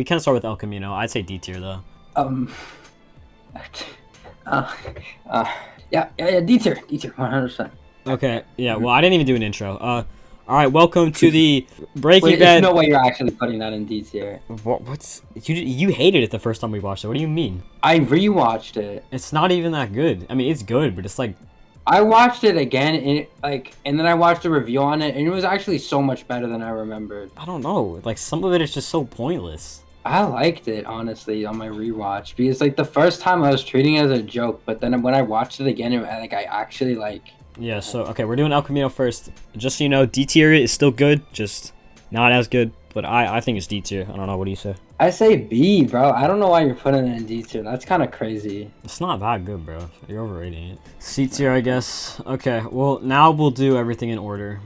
we can start with El Camino. I'd say D tier though. Um, yeah, D tier, 100%. Okay, yeah. Well, I didn't even do an intro. All right. Welcome to the Breaking Wait, Bad. there's no way you're actually putting that in D tier. What's you hated it the first time we watched it? What do you mean? I rewatched it. It's not even that good. I mean, it's good, but it's like I watched it again, and then I watched a review on it, and it was actually so much better than I remembered. I don't know. Like some of it is just so pointless. I liked it, honestly, on my rewatch, because like the first time I was treating it as a joke, but then when I watched it again, I actually like. Yeah. So okay, we're doing El Camino first. Just so you know, D tier is still good, just not as good. But I think it's D tier. I don't know. What do you say? I say B, bro. I don't know why you're putting it in D tier. That's kind of crazy. It's not that good, bro. You're overrating it. C tier, I guess. Okay. Well, now we'll do everything in order.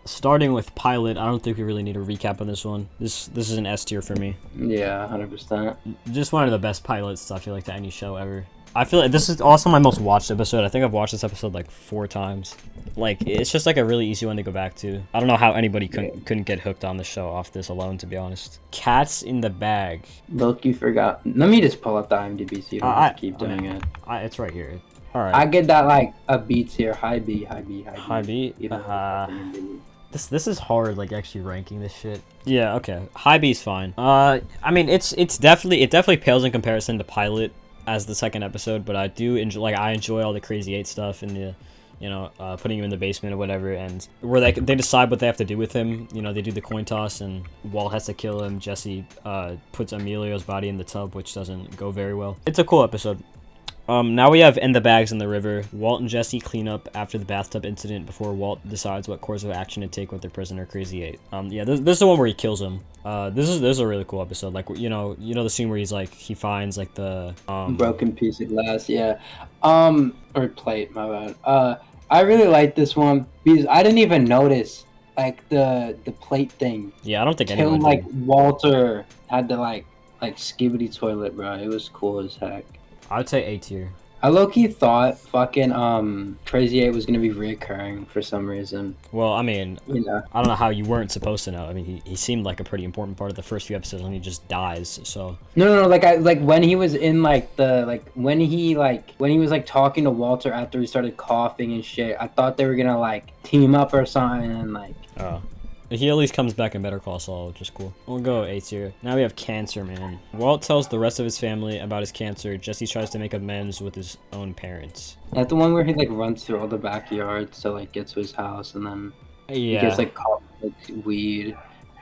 Starting with pilot, I don't think we really need a recap on this one. This is an S tier for me. Yeah, 100%. Just one of the best pilots, I feel like, to any show ever. I feel like this is also my most watched episode. I think I've watched this episode like 4 times. Like, it's just like a really easy one to go back to. I don't know how anybody couldn't get hooked on the show off this alone, to be honest. Cats in the Bag. Look, you forgot. Let me just pull up the IMDb so you don't have to keep doing it. It's right here. All right. I get that like a B tier, high B. High B? This is hard, like actually ranking this shit. Yeah, okay. High B's fine. I mean, it definitely pales in comparison to pilot as the second episode, but I do enjoy all the Crazy 8 stuff and the, putting him in the basement or whatever, and where they decide what they have to do with him. You know, they do the coin toss and Walt has to kill him. Jesse puts Emilio's body in the tub, which doesn't go very well. It's a cool episode. Now we have In the Bags in the River. Walt and Jesse clean up after the bathtub incident before Walt decides what course of action to take with their prisoner, Crazy 8. Yeah, this is the one where he kills him. This is a really cool episode. Like, you know the scene where he's like, he finds like the broken piece of glass, yeah. Or plate, my bad. I really like this one because I didn't even notice like the plate thing. Yeah, I don't think anyone till like did. Walter had to like skibbity toilet, bro. It was cool as heck. I'd say A tier. I low-key thought fucking Crazy 8 was gonna be reoccurring for some reason. Well, I mean, I don't know how you weren't supposed to know. I mean, he seemed like a pretty important part of the first few episodes, and he just dies. So no, like when he was in like when he was like talking to Walter after he started coughing and shit. I thought they were gonna like team up or something and like. Oh. He at least comes back in Better Call Saul, which is cool. We'll go A tier. Now we have Cancer Man. Walt tells the rest of his family about his cancer. Jesse tries to make amends with his own parents. That's the one where he like runs through all the backyards to like get to his house, and then yeah, he gets like caught with like, weed.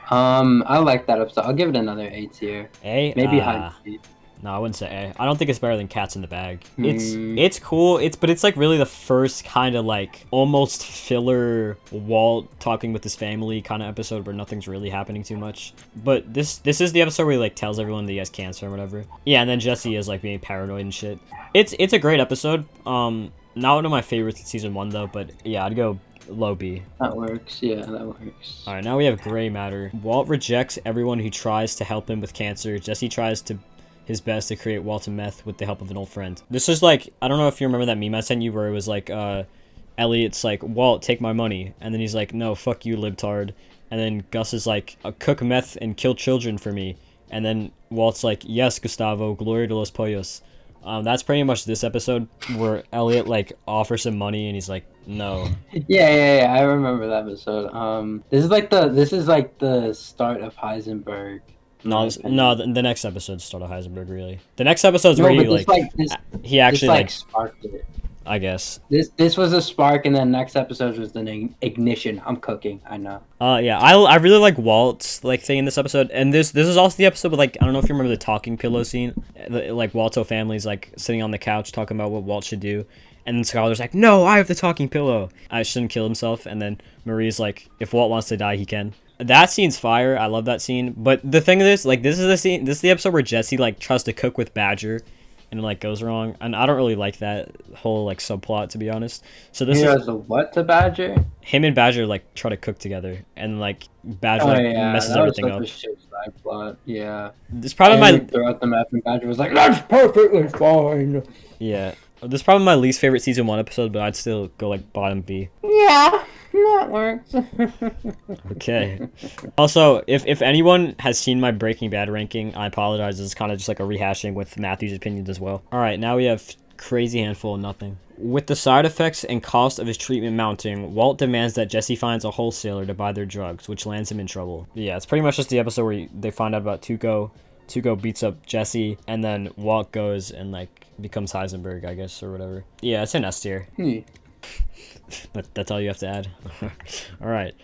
I like that episode. I'll give it another A tier. A? Maybe high B. No, I wouldn't say A. I don't think it's better than Cats in the Bag. It's cool. But it's like really the first kind of like almost filler Walt talking with his family kind of episode where nothing's really happening too much. But this is the episode where he like tells everyone that he has cancer or whatever. Yeah, and then Jesse is like being paranoid and shit. It's a great episode. Not one of my favorites in season 1 though, but yeah, I'd go low B. That works. Yeah, that works. All right, now we have Gray Matter. Walt rejects everyone who tries to help him with cancer. Jesse tries to his best to create Walt and meth with the help of an old friend. This is like, I don't know if you remember that meme I sent you where it was like, Elliot's like, Walt, take my money. And then he's like, no, fuck you, libtard. And then Gus is like, cook meth and kill children for me. And then Walt's like, yes, Gustavo, gloria de los pollos. That's pretty much this episode where Elliot like offers him money and he's like, no. Yeah, I remember that episode. This is like the start of Heisenberg. No, the next episode's start of Heisenberg, really. The next episode's where he actually sparked it. I guess. This was a spark, and then next episode was the ignition. I'm cooking, I know. Yeah, I really like Walt's like thing in this episode, and this is also the episode with like, I don't know if you remember the talking pillow scene, like Walt's whole family's like sitting on the couch talking about what Walt should do, and then Skylar's like, no, I have the talking pillow. I shouldn't kill himself, and then Marie's like, if Walt wants to die, he can. That scene's fire. I love that scene. But the thing is, like, this is the episode where Jesse like tries to cook with Badger, and it like goes wrong. And I don't really like that whole like subplot, to be honest. So this is the what to Badger? Him and Badger like try to cook together, and like Badger messes everything up. Plot. Yeah. This probably my throughout the map, and Badger was like, "That's perfectly fine." Yeah. This is probably my least favorite season 1 episode, but I'd still go like bottom B. Yeah. That works. Okay. Also, if anyone has seen my Breaking Bad ranking, I apologize. It's kind of just like a rehashing with Matthew's opinions as well. All right, now we have crazy handful of nothing. With the side effects and cost of his treatment mounting, Walt demands that Jesse finds a wholesaler to buy their drugs, which lands him in trouble. Yeah, it's pretty much just the episode where they find out about Tuco. Tuco beats up Jesse, and then Walt goes and like becomes Heisenberg, I guess, or whatever. Yeah, it's an S tier. That's all you have to add. All right.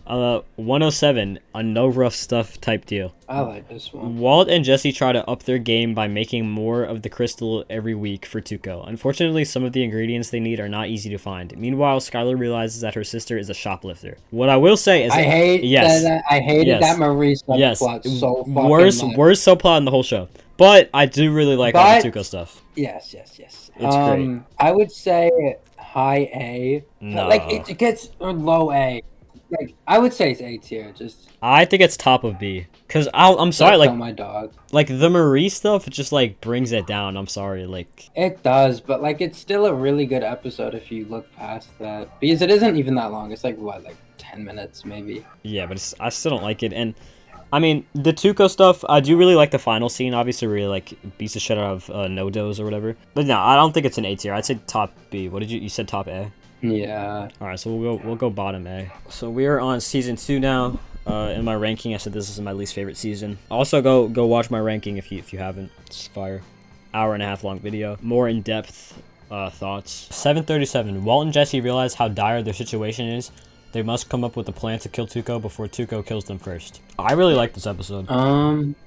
107, a no rough stuff type deal. I like this one. Walt and Jesse try to up their game by making more of the crystal every week for Tuco. Unfortunately, some of the ingredients they need are not easy to find. Meanwhile, Skylar realizes that her sister is a shoplifter. What I will say is I hated that Marie subplot so fucking worst much. Worst subplot in the whole show. But I do really like all the Tuco stuff. Yes. It's great. I would say high A. No. Like it gets low A. Like I would say it's A tier. Just I think it's top of B. Cause I'm sorry, like my dog. Like the Marie stuff just like brings it down. I'm sorry, like it does, but like it's still a really good episode if you look past that, because it isn't even that long. It's like what, like 10 minutes maybe. Yeah, but I still don't like it. And I mean the Tuco stuff, I do really like the final scene. Obviously, really like beats the shit out of No Dose or whatever. But no, I don't think it's an A tier. I'd say top B. What did you said top A? Yeah. All right, so we'll go bottom A. So we are on season 2 now. In my ranking, I said this is my least favorite season. Also, go watch my ranking if you haven't. It's fire. Hour and a half long video. More in depth thoughts. 737. Walt and Jesse realize how dire their situation is. They must come up with a plan to kill Tuco before Tuco kills them first. I really like this episode.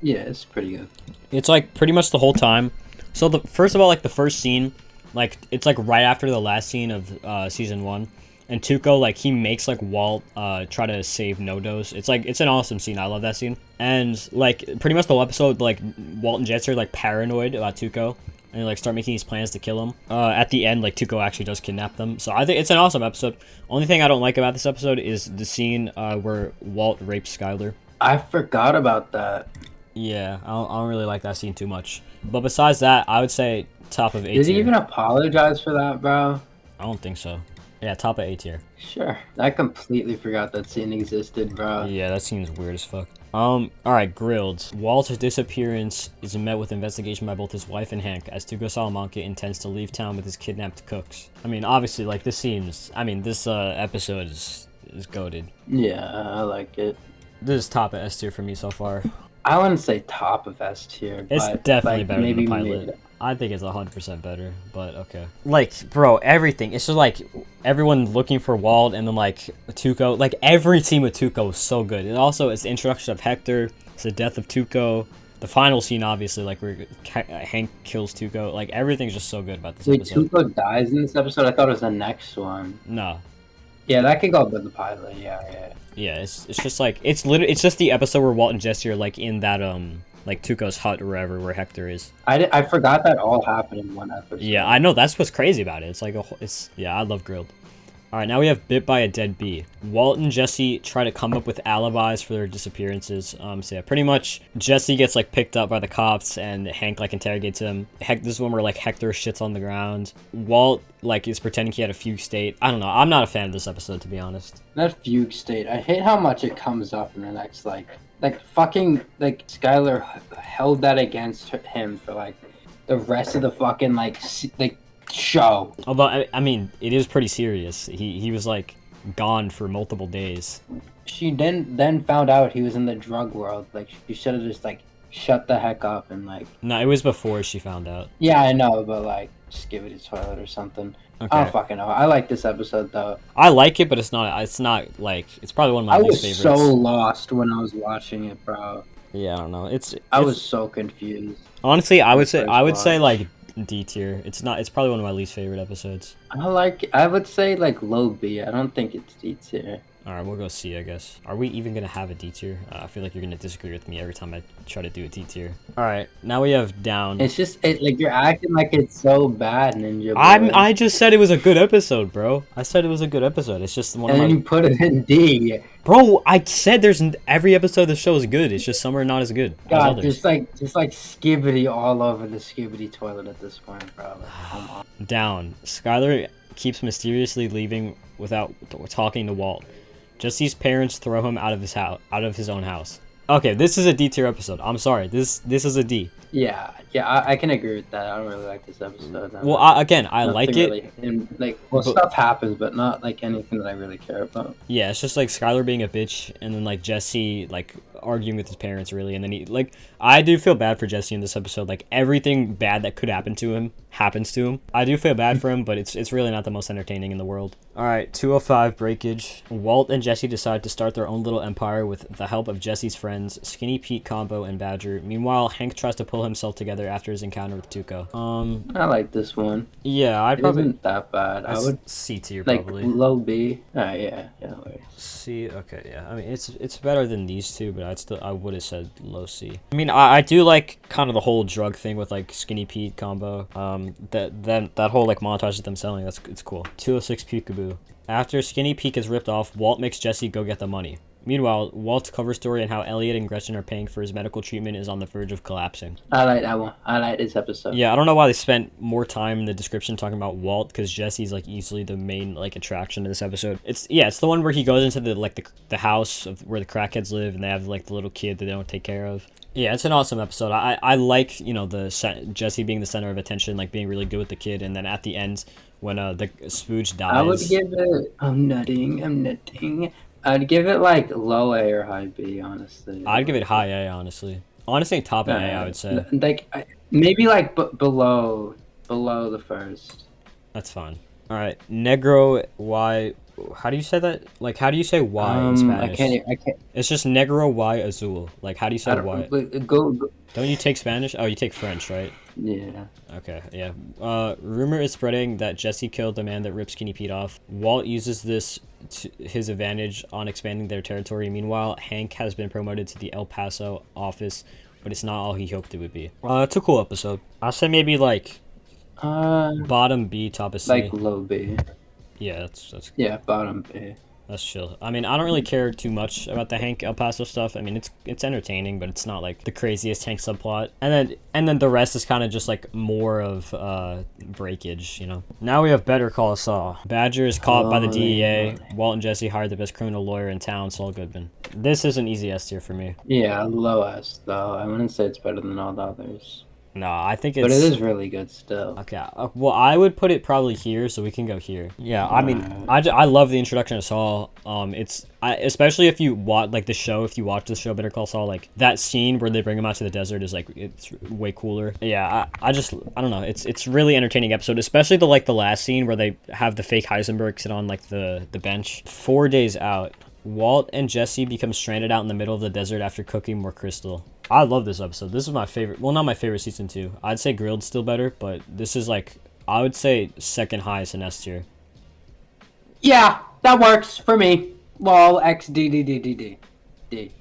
Yeah, it's pretty good. It's like pretty much the whole time. So first of all, like the first scene. Like, it's, like, right after the last scene of season 1. And Tuco, like, he makes, like, Walt try to save No Dose. It's, like, it's an awesome scene. I love that scene. And, like, pretty much the whole episode, like, Walt and Jesse are, like, paranoid about Tuco. And, like, start making these plans to kill him. At the end, like, Tuco actually does kidnap them. So I think it's an awesome episode. Only thing I don't like about this episode is the scene where Walt rapes Skylar. I forgot about that. Yeah, I don't really like that scene too much. But besides that, I would say top of A tier. Did he even apologize for that, bro? I don't think so. Yeah, top of A tier. Sure. I completely forgot that scene existed, bro. Yeah, that seems weird as fuck. Alright, Grilled. Walt's disappearance is met with investigation by both his wife and Hank, as Tuco Salamanca intends to leave town with his kidnapped cooks. I mean, obviously, like, this episode is goated. Yeah, I like it. This is top of S tier for me so far. I wouldn't say top of S tier. It's definitely better than the pilot. I think it's 100% better, but okay. Like, bro, everything. It's just like everyone looking for Walt, and then like Tuco. Like every scene with Tuco is so good. And also, it's the introduction of Hector. It's the death of Tuco. The final scene, obviously, like where Hank kills Tuco. Like everything's just so good about this episode. Tuco dies in this episode. I thought it was the next one. No. Yeah, that could go with the pilot. Yeah. Yeah, it's just like it's just the episode where Walt and Jesse are like in that like Tuco's hut or wherever where Hector is. I forgot that all happened in one episode. Yeah, I know, that's what's crazy about it. It's like I love Grilled. All right, now we have Bit by a Dead Bee. Walt and Jesse try to come up with alibis for their disappearances. So yeah, pretty much Jesse gets like picked up by the cops and Hank like interrogates him. This is one where like Hector shits on the ground. Walt like is pretending he had a fugue state. I don't know. I'm not a fan of this episode, to be honest. That fugue state. I hate how much it comes up in the next like fucking like Skylar held that against him for like the rest of the fucking like show. Although I mean, it is pretty serious. He was like gone for multiple days. She then found out he was in the drug world. Like she should have just like shut the heck up and like. No, it was before she found out. Yeah, I know, but like just give it a toilet or something. Okay. I don't fucking know. I like this episode though. I like it, but it's not like it's probably one of my least favorites. I was so lost when I was watching it, bro. Yeah, I don't know. I was so confused. Honestly, I would say like D tier. It's probably one of my least favorite episodes. I would say like low B. I don't think it's D tier. All right, we'll go C, I guess. Are we even gonna have a D tier? I feel like you're gonna disagree with me every time I try to do a D tier. All right, now we have Down. It's just like you're acting like it's so bad, Ninja Boy. I just said it was a good episode, bro. I said it was a good episode. It's just one and of my. And you put it in D. Bro, I said every episode of the show is good. It's just some are not as good. God, just like skibbity all over the skibbity toilet at this point, bro. Like, come on. Down. Skylar keeps mysteriously leaving without talking to Walt. Jesse's parents throw him out of his own house. Okay, this is a D tier episode. I'm sorry. This is a D. Yeah, I can agree with that. I don't really like this episode. Well, I like it. Really, and, stuff happens, but not like anything that I really care about. Yeah, it's just like Skylar being a bitch, and then like Jesse like arguing with his parents, really, and then he like I do feel bad for Jesse in this episode. Like everything bad that could happen to him happens to him. I do feel bad for him, but it's really not the most entertaining in the world. All right, 205 breakage. Walt and Jesse decide to start their own little empire with the help of Jesse's friends, Skinny Pete, Combo, and Badger. Meanwhile, Hank tries to pull himself together after his encounter with Tuco. I like this one. Yeah, I'd probably... It isn't that bad. I would... C tier, like, probably. Low B. Yeah. C, okay, yeah. I mean, it's better than these two, but I would have said low C. I mean, I do like kind of the whole drug thing with, like, Skinny Pete, Combo. That whole, like, montage of them selling, it's cool. 206 Peekaboo. After Skinny Pete is ripped off, Walt makes Jesse go get the money. Meanwhile, Walt's cover story and how Elliot and Gretchen are paying for his medical treatment is on the verge of collapsing. I like that one. I like this episode. Yeah, I don't know why they spent more time in the description talking about Walt, because Jesse's like easily the main like attraction to this episode. It's the one where he goes into the house of where the crackheads live, and they have like the little kid that they don't take care of. Yeah, it's an awesome episode. I like, you know, Jesse being the center of attention, like being really good with the kid, and then at the end when the Spooge dies. I would give it. I'm nutting. I'd give it like low A or high B, honestly. I'd give it high A, honestly. Honestly, top A, I would say. Like maybe like below the first. That's fine. All right, Negro Y. How do you say that? Like, how do you say Y in Spanish? I can't. It's just Negro Y Azul. Like, how do you say Y? Go. Don't you take Spanish? Oh, you take French, right? Yeah. Okay, yeah. Rumor is spreading that Jesse killed the man that ripped Skinny Pete off. Walt uses this to his advantage on expanding their territory. Meanwhile, Hank has been promoted to the El Paso office, but it's not all he hoped it would be. It's a cool episode. I'll say maybe like bottom B, top of C. Like low B. Yeah, that's yeah, bottom B. That's chill. I mean, I don't really care too much about the Hank El Paso stuff. I mean, it's entertaining, but it's not like the craziest Hank subplot. And then the rest is kind of just like more of breakage, you know. Now we have Better Call Saul. Badger is caught by the DEA. Walt and Jesse hired the best criminal lawyer in town, Saul Goodman. This is an easy S tier for me. Yeah, low S though. I wouldn't say it's better than all the others. No, I think it's... But it is really good still. Okay, well, I would put it probably here, so we can go here. Yeah, I mean, I love the introduction of Saul. Especially if you watch, like, if you watch the show Better Call Saul, like, that scene where they bring him out to the desert is, like, it's way cooler. Yeah, I don't know, it's really entertaining episode, especially the last scene where they have the fake Heisenberg sit on, like, the bench. 4 days out. Walt and Jesse become stranded out in the middle of the desert after cooking more crystal. I love this episode. This is my favorite. Well, not my favorite season 2. I'd say Grilled's still better, but this is like, I would say second highest in S tier. Yeah, that works for me. Lol, X, D, D, D, D, D. D.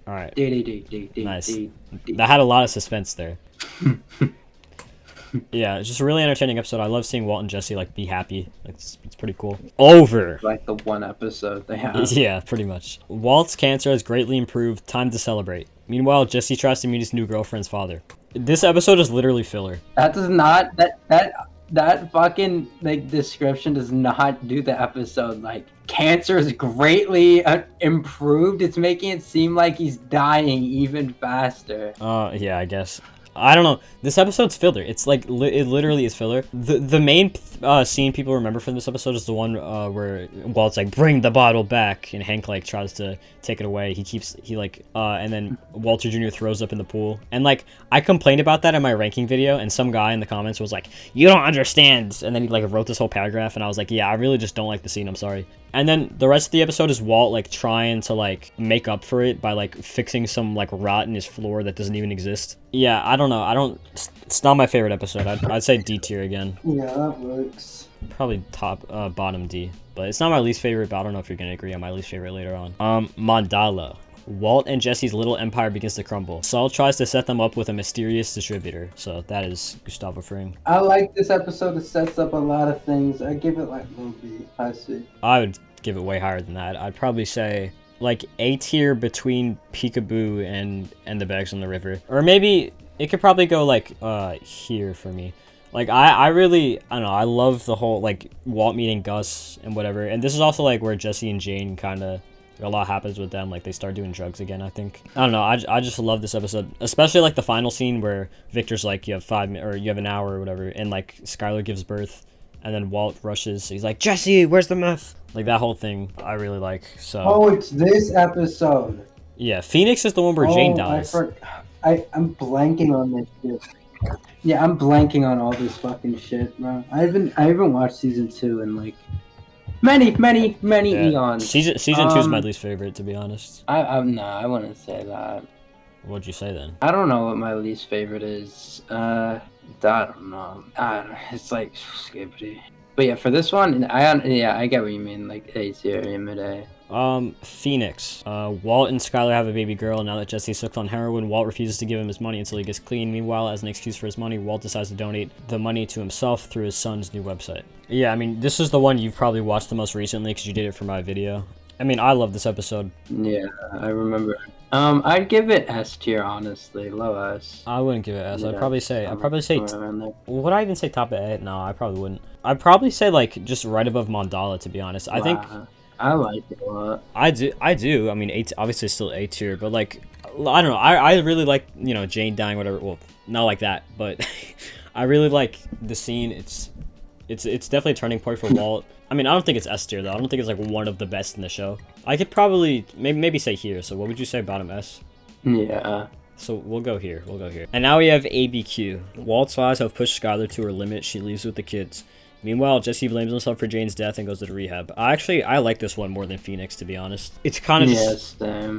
Alright. D, D, D, D, D, nice. D, D. That had a lot of suspense there. Yeah, it's just a really entertaining episode. I love seeing Walt and Jesse like be happy. It's pretty cool. Over. Like the one episode they have. Yeah, pretty much. Walt's cancer has greatly improved. Time to celebrate. Meanwhile, Jesse tries to meet his new girlfriend's father. This episode is literally filler. That does not that fucking like description does not do the episode. Like, cancer is greatly improved. It's making it seem like he's dying even faster. Yeah, I guess. I don't know. This episode's filler. It's like it literally is filler. The main scene people remember from this episode is the one where Walt's like, "Bring the bottle back," and Hank like tries to take it away. And then Walter Jr. throws up in the pool. And like, I complained about that in my ranking video, and some guy in the comments was like, "You don't understand," and then he like wrote this whole paragraph, and I was like, "Yeah, I really just don't like the scene. I'm sorry." And then the rest of the episode is Walt like trying to like make up for it by like fixing some like rot in his floor that doesn't even exist. Yeah, I don't know. It's not my favorite episode. I'd say D tier again. Yeah, that works. Probably bottom D. But it's not my least favorite, but I don't know if you're gonna agree on my least favorite later on. Mandala. Walt and Jesse's little empire begins to crumble. Saul tries to set them up with a mysterious distributor. So that is Gustavo Fring. I like this episode. It sets up a lot of things. I give it like low B. I see. I would give it way higher than that. I'd probably say like A tier between Peekaboo and the Bags on the River. Or maybe it could probably go like here for me. Like, I really, I don't know, I love the whole, like, Walt meeting Gus and whatever. And this is also, like, where Jesse and Jane kind of, a lot happens with them. Like, they start doing drugs again, I think. I don't know, I just love this episode. Especially, like, the final scene where Victor's like, you have 5 minutes, or you have an hour or whatever. And, like, Skylar gives birth. And then Walt rushes. He's like, Jesse, where's the meth? Like, that whole thing, I really like, so. Oh, it's this episode. Yeah, Phoenix is the one where Jane dies. I'm blanking on this shit. Yeah, I'm blanking on all this fucking shit, bro. I haven't watched season 2 in like many eons. Season 2 is my least favorite, to be honest. I wouldn't say that. What'd you say then? I don't know what my least favorite is. I don't know. It's like skippity. But yeah, for this one, I get what you mean. Like A tier, mid A. Phoenix. Walt and Skylar have a baby girl, and now that Jesse's hooked on heroin, Walt refuses to give him his money until he gets clean. Meanwhile, as an excuse for his money, Walt decides to donate the money to himself through his son's new website. Yeah, I mean, this is the one you've probably watched the most recently because you did it for my video. I mean, I love this episode. Yeah, I remember. I'd give it S tier, honestly. Low S. I wouldn't give it S. I'd probably say would I even say top of A? No, I probably wouldn't. I'd probably say, like, just right above Mandala, to be honest. I think I like it a lot. I do. I mean, obviously still A tier, but, like, I don't know. I really like, you know, Jane dying, whatever. Well, not like that, but I really like the scene. It's definitely a turning point for Walt. I mean, I don't think it's S tier, though. I don't think it's, like, one of the best in the show. I could probably maybe say here. So what would you say, bottom S? Yeah. So we'll go here. And now we have ABQ. Walt's lies have pushed Skylar to her limit. She leaves with the kids. Meanwhile, Jesse blames himself for Jane's death and goes to rehab. I like this one more than Phoenix, to be honest. It's kind of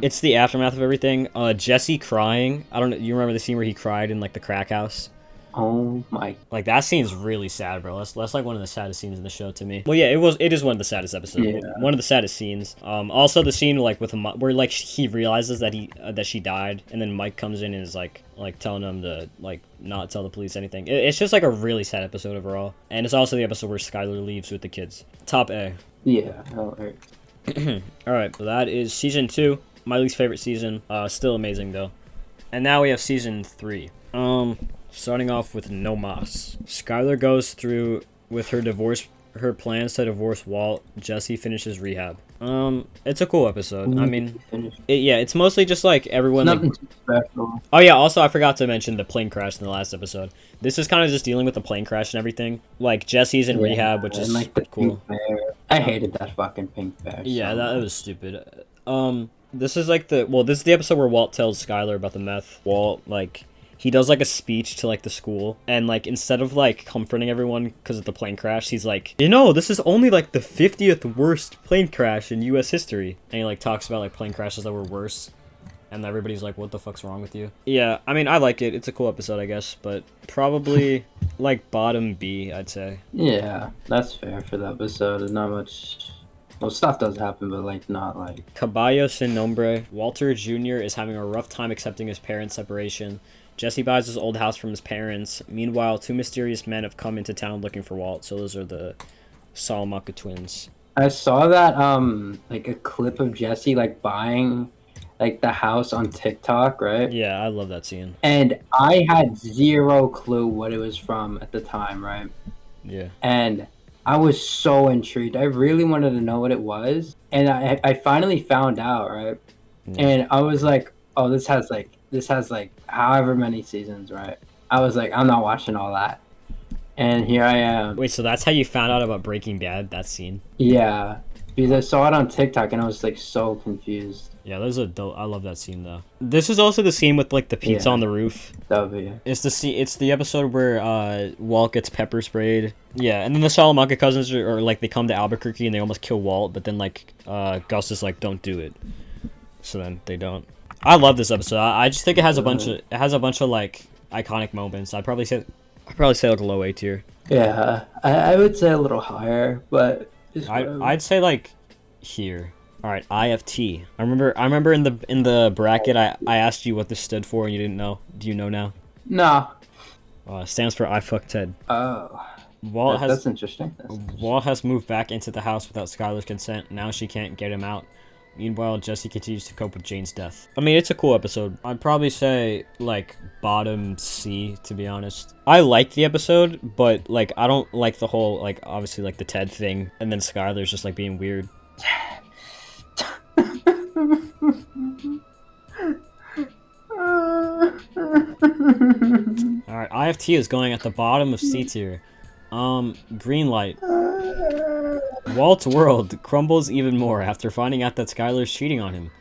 it's the aftermath of everything. Jesse crying. I don't know. You remember the scene where he cried in, like, the crack house? Oh my! Like, that scene's really sad, bro. That's like one of the saddest scenes in the show to me. Well, yeah, it is one of the saddest episodes. Yeah. One of the saddest scenes. Also the scene, like, with him where, like, he realizes that that she died, and then Mike comes in and is like telling him to, like, not tell the police anything. It's just, like, a really sad episode overall, and it's also the episode where Skylar leaves with the kids. Top A. Yeah. Alright. All right. So that is season 2. My least favorite season. Still amazing though. And now we have season 3. Starting off with No Mas. Skylar goes through with her plans to divorce Walt. Jesse finishes rehab. It's a cool episode. I mean, it's mostly just, like, everyone. Nothing too special. Oh yeah, also I forgot to mention the plane crash in the last episode. This is kind of just dealing with the plane crash and everything. Like, Jesse's in rehab, which is, like, cool. I hated that fucking pink bear. Yeah, that was stupid. This is like this is the episode where Walt tells Skylar about the meth. Walt, like, he does, like, a speech to, like, the school, and, like, instead of, like, comforting everyone because of the plane crash, he's like, you know, this is only, like, the 50th worst plane crash in U.S. history. And he, like, talks about, like, plane crashes that were worse, and everybody's like, what the fuck's wrong with you? Yeah, I mean, I like it. It's a cool episode, I guess, but probably, like, bottom B, I'd say. Yeah, that's fair for the episode. There's not much... Well, stuff does happen, but, like, not, like... Caballo Sin Nombre. Walter Jr. is having a rough time accepting his parents' separation. Jesse buys his old house from his parents. Meanwhile, 2 mysterious men have come into town looking for Walt. So those are the Salamanca twins. I saw that, like, a clip of Jesse, like, buying, like, the house on TikTok, right? Yeah, I love that scene. And I had zero clue what it was from at the time, right? Yeah. And I was so intrigued. I really wanted to know what it was. And I finally found out, right? Yeah. And I was like, oh, this has like however many seasons, right? I was like, I'm not watching all that. And here I am. Wait, so that's how you found out about Breaking Bad, that scene? Yeah, because I saw it on TikTok and I was, like, so confused. Yeah, I love that scene though. This is also the scene with, like, the pizza on the roof. W. It's the episode where Walt gets pepper sprayed. Yeah, and then the Salamanca cousins are like, they come to Albuquerque and they almost kill Walt, but then, like, Gus is like, don't do it. So then they don't. I love this episode. I just think it has a bunch of like iconic moments. I'd probably say like a low A tier. Yeah, I would say a little higher, but I'd say, like, here. All right, IFT. I remember in the bracket I asked you what this stood for and you didn't know. Do you know now? No. It stands for I fuck Ted. Oh. That's interesting. Walt has moved back into the house without Skylar's consent. Now she can't get him out. Meanwhile, Jesse continues to cope with Jane's death. I mean, it's a cool episode. I'd probably say, like, bottom C, to be honest. I liked the episode, but, like, I don't like the whole, like, obviously, like, the Ted thing, and then Skylar's just, like, being weird. Alright, IFT is going at the bottom of C tier. Green light. Walt's world crumbles even more after finding out that Skylar's cheating on him.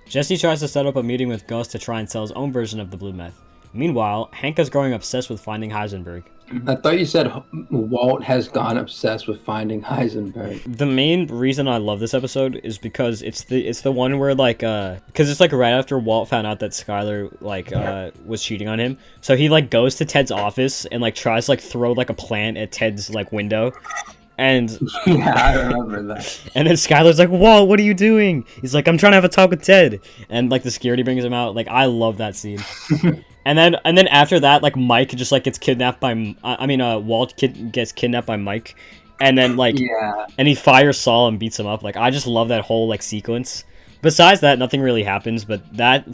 Jesse tries to set up a meeting with Gus to try and sell his own version of the blue meth. Meanwhile, Hank is growing obsessed with finding Heisenberg. I thought you said Walt has gone obsessed with finding Heisenberg. The main reason I love this episode is because it's the one where, like, because it's, like, right after Walt found out that Skylar, like, was cheating on him. So he, like, goes to Ted's office and, like, tries to, like, throw, like, a plant at Ted's, like, window. And yeah, I remember that. And then Skylar's like, Walt, what are you doing? He's like, I'm trying to have a talk with Ted. And, like, the security brings him out. Like, I love that scene. And then after that, like, Mike just, like, gets kidnapped by, Walt gets kidnapped by Mike. And then, like, yeah. And he fires Saul and beats him up. Like, I just love that whole, like, sequence. Besides that, nothing really happens, but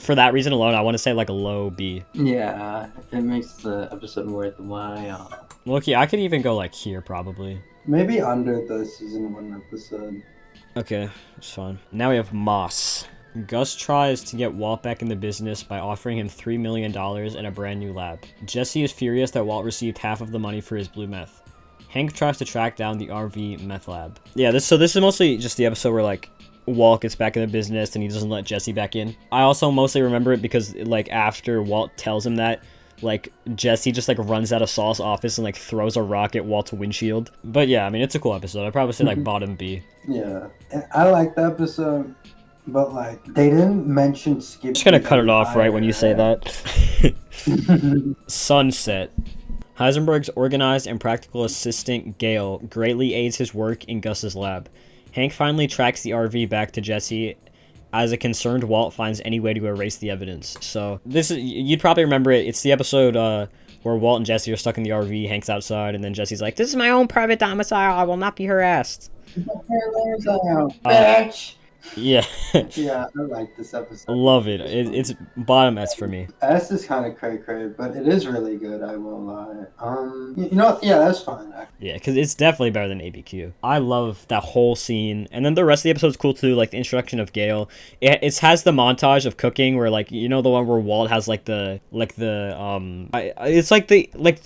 for that reason alone, I want to say, like, a low B. Yeah, it makes the episode worthwhile. Look, I could even go, like, here, probably. Maybe under the season 1 episode. Okay, that's fine. Now we have Moss. Gus tries to get Walt back in the business by offering him $3 million and a brand new lab. Jesse is furious that Walt received half of the money for his blue meth. Hank tries to track down the RV meth lab. Yeah, this is mostly just the episode where, like, Walt gets back in the business and he doesn't let Jesse back in. I also mostly remember it because, like, after Walt tells him that, like, Jesse just, like, runs out of Saul's office and, like, throws a rock at Walt's windshield. But yeah, I mean, it's a cool episode. I'd probably say, like, bottom B. Yeah, I like the episode. But, like, they didn't mention Skip. I'm just gonna cut it off right when you say that. Sunset. Heisenberg's organized and practical assistant, Gale, greatly aids his work in Gus's lab. Hank finally tracks the RV back to Jesse as a concerned Walt finds any way to erase the evidence. So, you'd probably remember it. It's the episode, where Walt and Jesse are stuck in the RV, Hank's outside, and then Jesse's like, "This is my own private domicile, I will not be harassed." Bitch! Yeah. Yeah, I like this episode. Love it. It's bottom S for me. S is kind of cray-cray, but it is really good, I won't lie. You know what? Yeah, that's fine. Yeah, because it's definitely better than ABQ. I love that whole scene. And then the rest of the episode's cool too, like the introduction of Gale. It has the montage of cooking where, like, you know, the one where Walt has it's like the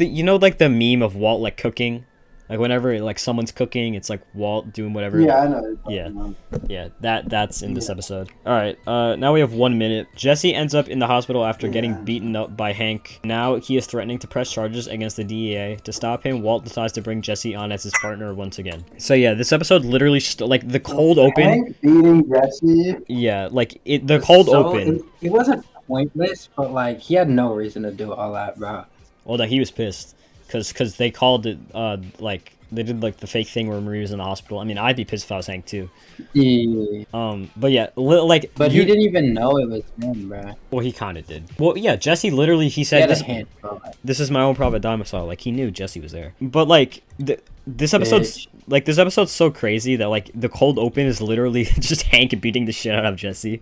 you know, like the meme of Walt, like, cooking. Like, whenever, like, someone's cooking, it's, like, Walt doing whatever. Yeah, I know. Yeah, that's in this episode. Alright, now we have 1 minute. Jesse ends up in the hospital after getting beaten up by Hank. Now he is threatening to press charges against the DEA. To stop him, Walt decides to bring Jesse on as his partner once again. So yeah, this episode literally, like, the cold open... Hank beating Jesse? Yeah, like, the cold open... It wasn't pointless, but, like, he had no reason to do all that, bro. Well, that he was pissed. Because they called it, like, they did, like, the fake thing where Marie was in the hospital. I mean, I'd be pissed if I was Hank, too. Yeah. But yeah, like... But he didn't even know it was him, bro. Well, he kind of did. Well, yeah, Jesse literally, he said, this is my own private domicile. Like, he knew Jesse was there. But, like, this episode's so crazy that, like, the cold open is literally just Hank beating the shit out of Jesse.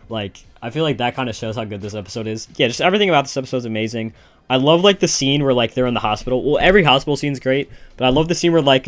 Like, I feel like that kind of shows how good this episode is. Yeah, just everything about this episode is amazing. I love, like, the scene where, like, they're in the hospital. Well, every hospital scene's great, but I love the scene where, like,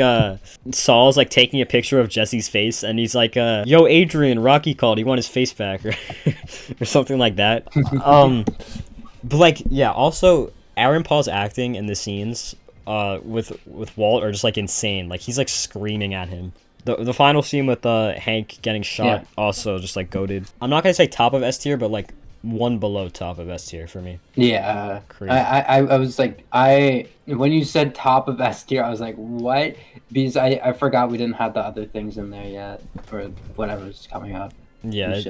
Saul's, like, taking a picture of Jesse's face, and he's like, yo, Adrian, Rocky called, he want his face back, or something like that. But, like, yeah, also, Aaron Paul's acting in the scenes, with Walt are just, like, insane. Like, he's, like, screaming at him. The final scene with, Hank getting shot, also just, like, goated. I'm not gonna say top of S tier, but, like, one below top of S tier for me. Yeah, I was like, when you said top of S tier, I was like, what? Because I forgot we didn't have the other things in there yet for whatever's coming up. Yeah.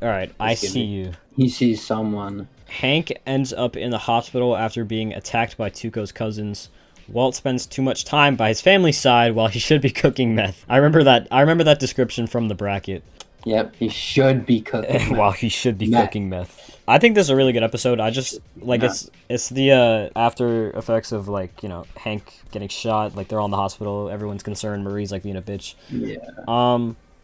All right, I see you. He sees someone. Hank ends up in the hospital after being attacked by Tuco's cousins. Walt spends too much time by his family's side while he should be cooking meth. I remember that description from the bracket. Yep, he should be cooking while he should be cooking meth. I think this is a really good episode. I just, like, it's the after effects of, like, you know, Hank getting shot. Like, they're all in the hospital. Everyone's concerned. Marie's, like, being a bitch. Yeah.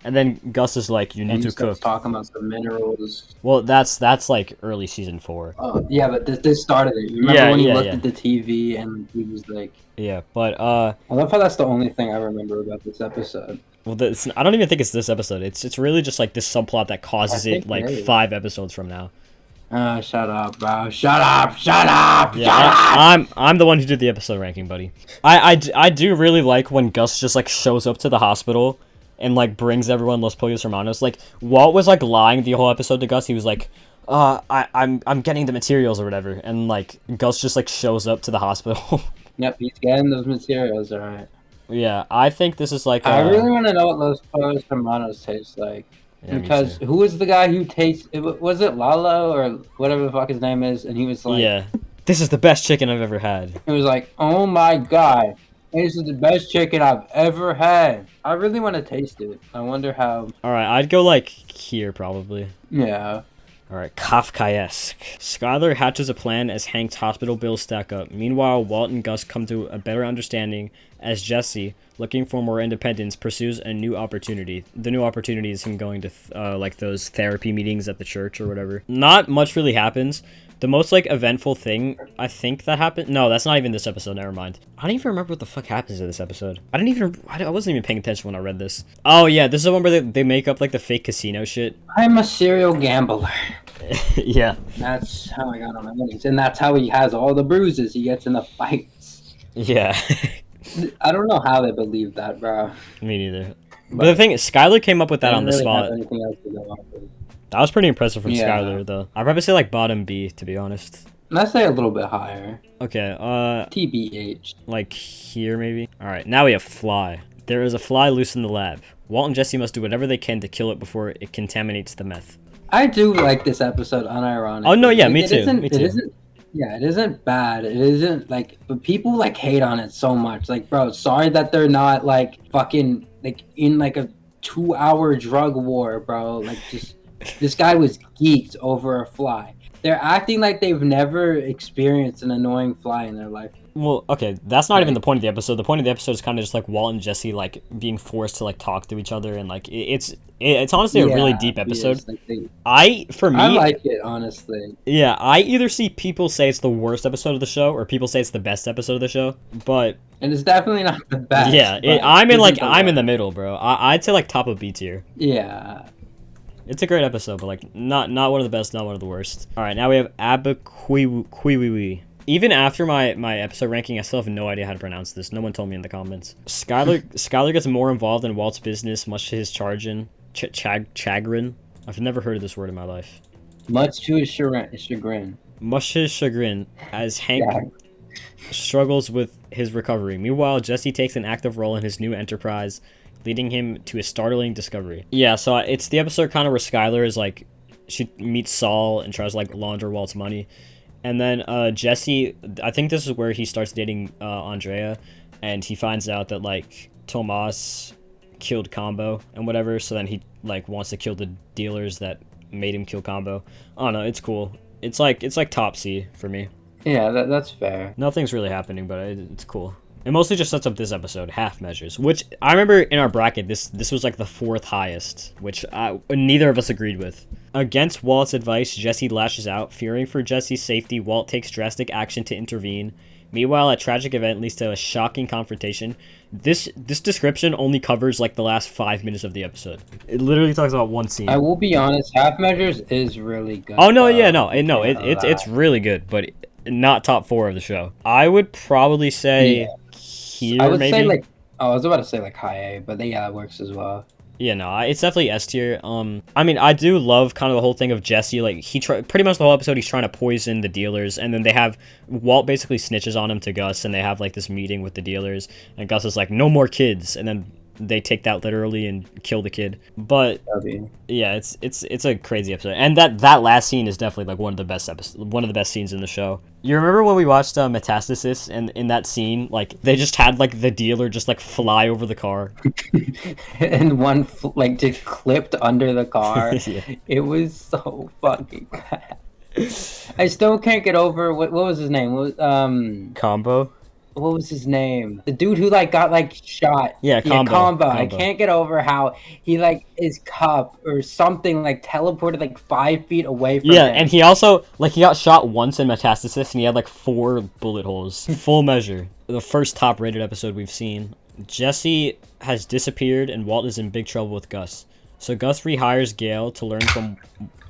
And then Gus is like, you need to cook. Talking about the minerals. Well, that's like early season 4. Oh yeah, but this started it. You remember when he looked at the TV and he was like, yeah, but I love how that's the only thing I remember about this episode. Well, I don't even think it's this episode. It's really just like this subplot that causes it like 5 episodes from now. Shut up, bro. Shut up. Shut up. Yeah, shut up. I'm the one who did the episode ranking, buddy. I do really like when Gus just like shows up to the hospital and like brings everyone Los Pollos Hermanos. Like Walt was like lying the whole episode to Gus. He was like, I'm getting the materials or whatever, and like Gus just like shows up to the hospital. Yep, he's getting those materials, alright. Yeah, I think this is like. I really want to know what Los Pollos Hermanos taste like. Yeah, because who was the guy who was it Lalo or whatever the fuck his name is, and he was like, yeah, this is the best chicken I've ever had. He was like, oh my god, this is the best chicken I've ever had. I really want to taste it. I wonder how. Alright, I'd go like here probably. Yeah. Alright, Kafkaesque. Skylar hatches a plan as Hank's hospital bills stack up. Meanwhile, Walt and Gus come to a better understanding as Jesse, looking for more independence, pursues a new opportunity. The new opportunity is him going to like those therapy meetings at the church or whatever. Not much really happens. The most like eventful thing I think that happened. No, that's not even this episode. Never mind. I don't even remember what the fuck happens in this episode. I wasn't even paying attention when I read this. Oh yeah, this is the one where they make up like the fake casino shit. I'm a serial gambler. Yeah. That's how I got on my winnings, and that's how he has all the bruises he gets in the fights. Yeah. I don't know how they believe that, bro. Me neither. But the thing is, Skylar came up with that on the spot. That was pretty impressive from Skylar, though. I'd probably say like bottom B, to be honest. Let's say a little bit higher. Okay, TBH. Like here, maybe? Alright, now we have Fly. There is a fly loose in the lab. Walt and Jesse must do whatever they can to kill it before it contaminates the meth. I do like this episode, unironically. Oh, no, yeah, me too. Yeah, it isn't bad. It isn't, like, but people, like, hate on it so much. Like, bro, sorry that they're not, like, fucking, like, in, like, a 2-hour drug war, bro. Like, just, this guy was geeked over a fly. They're acting like they've never experienced an annoying fly in their life. Well, okay, that's not even the point of the episode. The point of the episode is kind of just like Walt and Jesse like being forced to like talk to each other, and like it's honestly a really deep episode. I like it, honestly. Yeah, I either see people say it's the worst episode of the show or people say it's the best episode of the show, but and it's definitely not the best. Yeah, I'm in the middle, bro. I'd say like top of B tier. Yeah. It's a great episode, but like not one of the best, not one of the worst. All right, now we have Abaquiwi. Even after my episode ranking, I still have no idea how to pronounce this. No one told me in the comments. Skylar gets more involved in Walt's business, much to his chagrin. I've never heard of this word in my life. Much to his chagrin. Much to his chagrin, as Hank struggles with his recovery. Meanwhile, Jesse takes an active role in his new enterprise, leading him to a startling discovery. Yeah, so it's the episode kind of where Skylar is like, she meets Saul and tries to like launder Walt's money. And then Jesse, I think this is where he starts dating Andrea, and he finds out that like Tomas killed Combo and whatever, so then he like wants to kill the dealers that made him kill Combo. I don't know, it's cool. It's like top C for me. Yeah, that's fair. Nothing's really happening, but it's cool. It mostly just sets up this episode, half measures, which I remember in our bracket, this was like the 4th highest, which neither of us agreed with. Against Walt's advice, Jesse lashes out. Fearing for Jesse's safety, Walt takes drastic action to intervene. Meanwhile, a tragic event leads to a shocking confrontation. This description only covers like the last 5 minutes of the episode. It literally talks about one scene. I will be honest, half measures is really good. Oh no, yeah, no, it's really good, but not top 4 of the show. I would probably say here, I would maybe. say like, I was about to say like high A, but yeah, it works as well. Yeah, no, it's definitely S tier. I mean, I do love kind of the whole thing of Jesse. Like, pretty much the whole episode, he's trying to poison the dealers, and then they have Walt basically snitches on him to Gus, and they have like this meeting with the dealers, and Gus is like, "No more kids," and then they take that literally and kill the kid. But yeah, it's a crazy episode, and that last scene is definitely like one of the best scenes in the show. You remember when we watched Metastasis, and in that scene, like they just had like the dealer just like fly over the car, and one like just clipped under the car. Yeah. It was so fucking bad. I still can't get over what was his name? What was Combo. what was his name? The dude who like got like shot. Yeah, Combo. I can't get over how he like his cup or something like teleported like 5 feet away from him. And he also like he got shot once in Metastasis, and he had like 4 bullet holes. Full measure. The first top-rated episode we've seen. Jesse has disappeared, and Walt is in big trouble with Gus. So Gus rehires Gale to learn from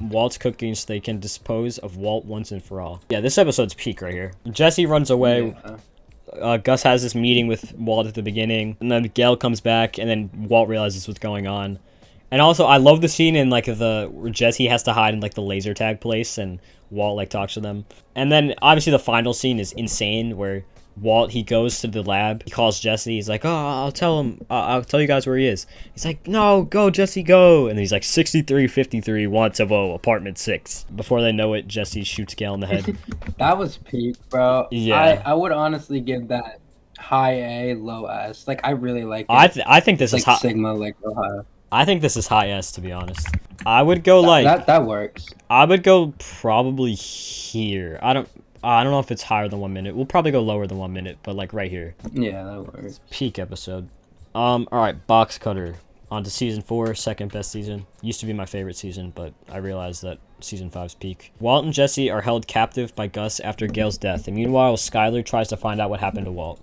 Walt's cooking so they can dispose of Walt once and for all. Yeah, this episode's peak right here. Jesse runs away. Yeah. Gus has this meeting with Walt at the beginning, and then Gale comes back, and then Walt realizes what's going on. And also, I love the scene in like where Jesse has to hide in like the laser tag place, and Walt like talks to them. And then obviously the final scene is insane, where Walt, he goes to the lab, he calls Jesse, he's like, oh, I'll tell you guys where he is. He's like, no, go Jesse, go. And he's like, 6353 Wantevo, apartment 6. Before they know it, Jesse shoots Gale in the head. That was peak, bro. Yeah. I would honestly give that high A, low S. Like, I really like it. I think this is high. Sigma, like, real high. I think this is high S, to be honest. I would go that works. I would go probably here. I don't know if it's higher than 1 minute. We'll probably go lower than 1 minute, but like right here. Yeah, that works. Peak episode. All right, Box Cutter. On to season 4, second best season. Used to be my favorite season, but I realized that season 5's peak. Walt and Jesse are held captive by Gus after Gale's death, and meanwhile, Skyler tries to find out what happened to Walt.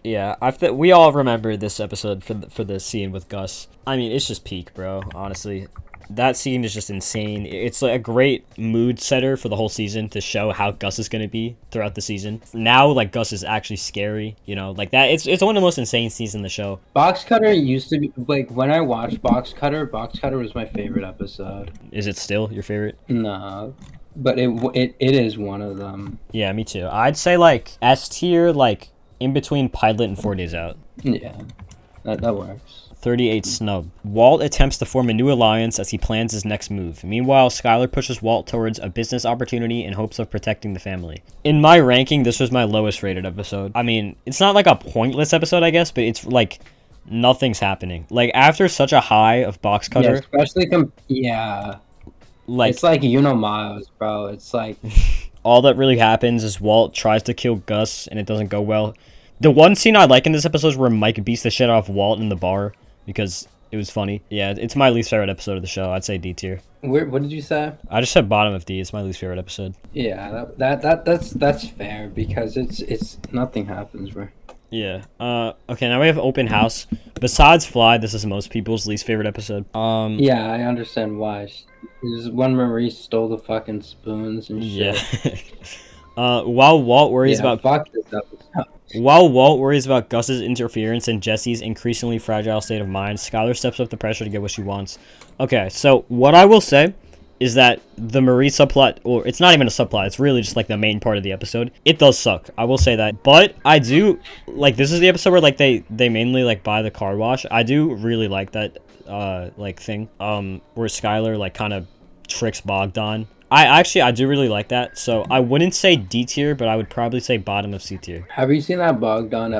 Yeah, we all remember this episode for the scene with Gus. I mean, it's just peak, bro. Honestly, that scene is just insane. It's like a great mood setter for the whole season to show how Gus is gonna be throughout the season. Now, like, Gus is actually scary, you know, like that. It's one of the most insane scenes in the show. Box Cutter used to be like when I watched Box Cutter was my favorite episode. Is it still your favorite? No, but it is one of them. Yeah, me too. I'd say like S tier, like in between Pilot and 4 Days Out. Yeah, that works. 38 snub. Walt attempts to form a new alliance as he plans his next move. Meanwhile, Skyler pushes Walt towards a business opportunity in hopes of protecting the family. In my ranking, this was my lowest rated episode. I mean, it's not like a pointless episode, I guess, but it's like nothing's happening. Like after such a high of Box Cutter. Yeah, especially like it's like Miles, bro. It's like all that really happens is Walt tries to kill Gus and it doesn't go well. The one scene I like in this episode is where Mike beats the shit out of Walt in the bar. Because it was funny. Yeah, it's my least favorite episode of the show. I'd say D tier. What did you say? I just said bottom of D. It's my least favorite episode. Yeah, that's fair because it's nothing happens, bro. Yeah. Okay, now we have Open House. Besides Fly, this is most people's least favorite episode. Yeah, I understand why. This is when Marie stole the fucking spoons and shit. Yeah. While Walt worries about fuck this episode. While Walt worries about Gus's interference and Jesse's increasingly fragile state of mind, Skyler steps up the pressure to get what she wants. Okay, so what I will say is that the Marie subplot, or it's not even a subplot, it's really just like the main part of the episode. It does suck, I will say that. But I do, like, this is the episode where like they mainly like buy the car wash. I do really like that like thing where Skyler like kind of tricks Bogdan. I do really like that, so I wouldn't say D tier, but I would probably say bottom of C tier. Have you seen that Bogdan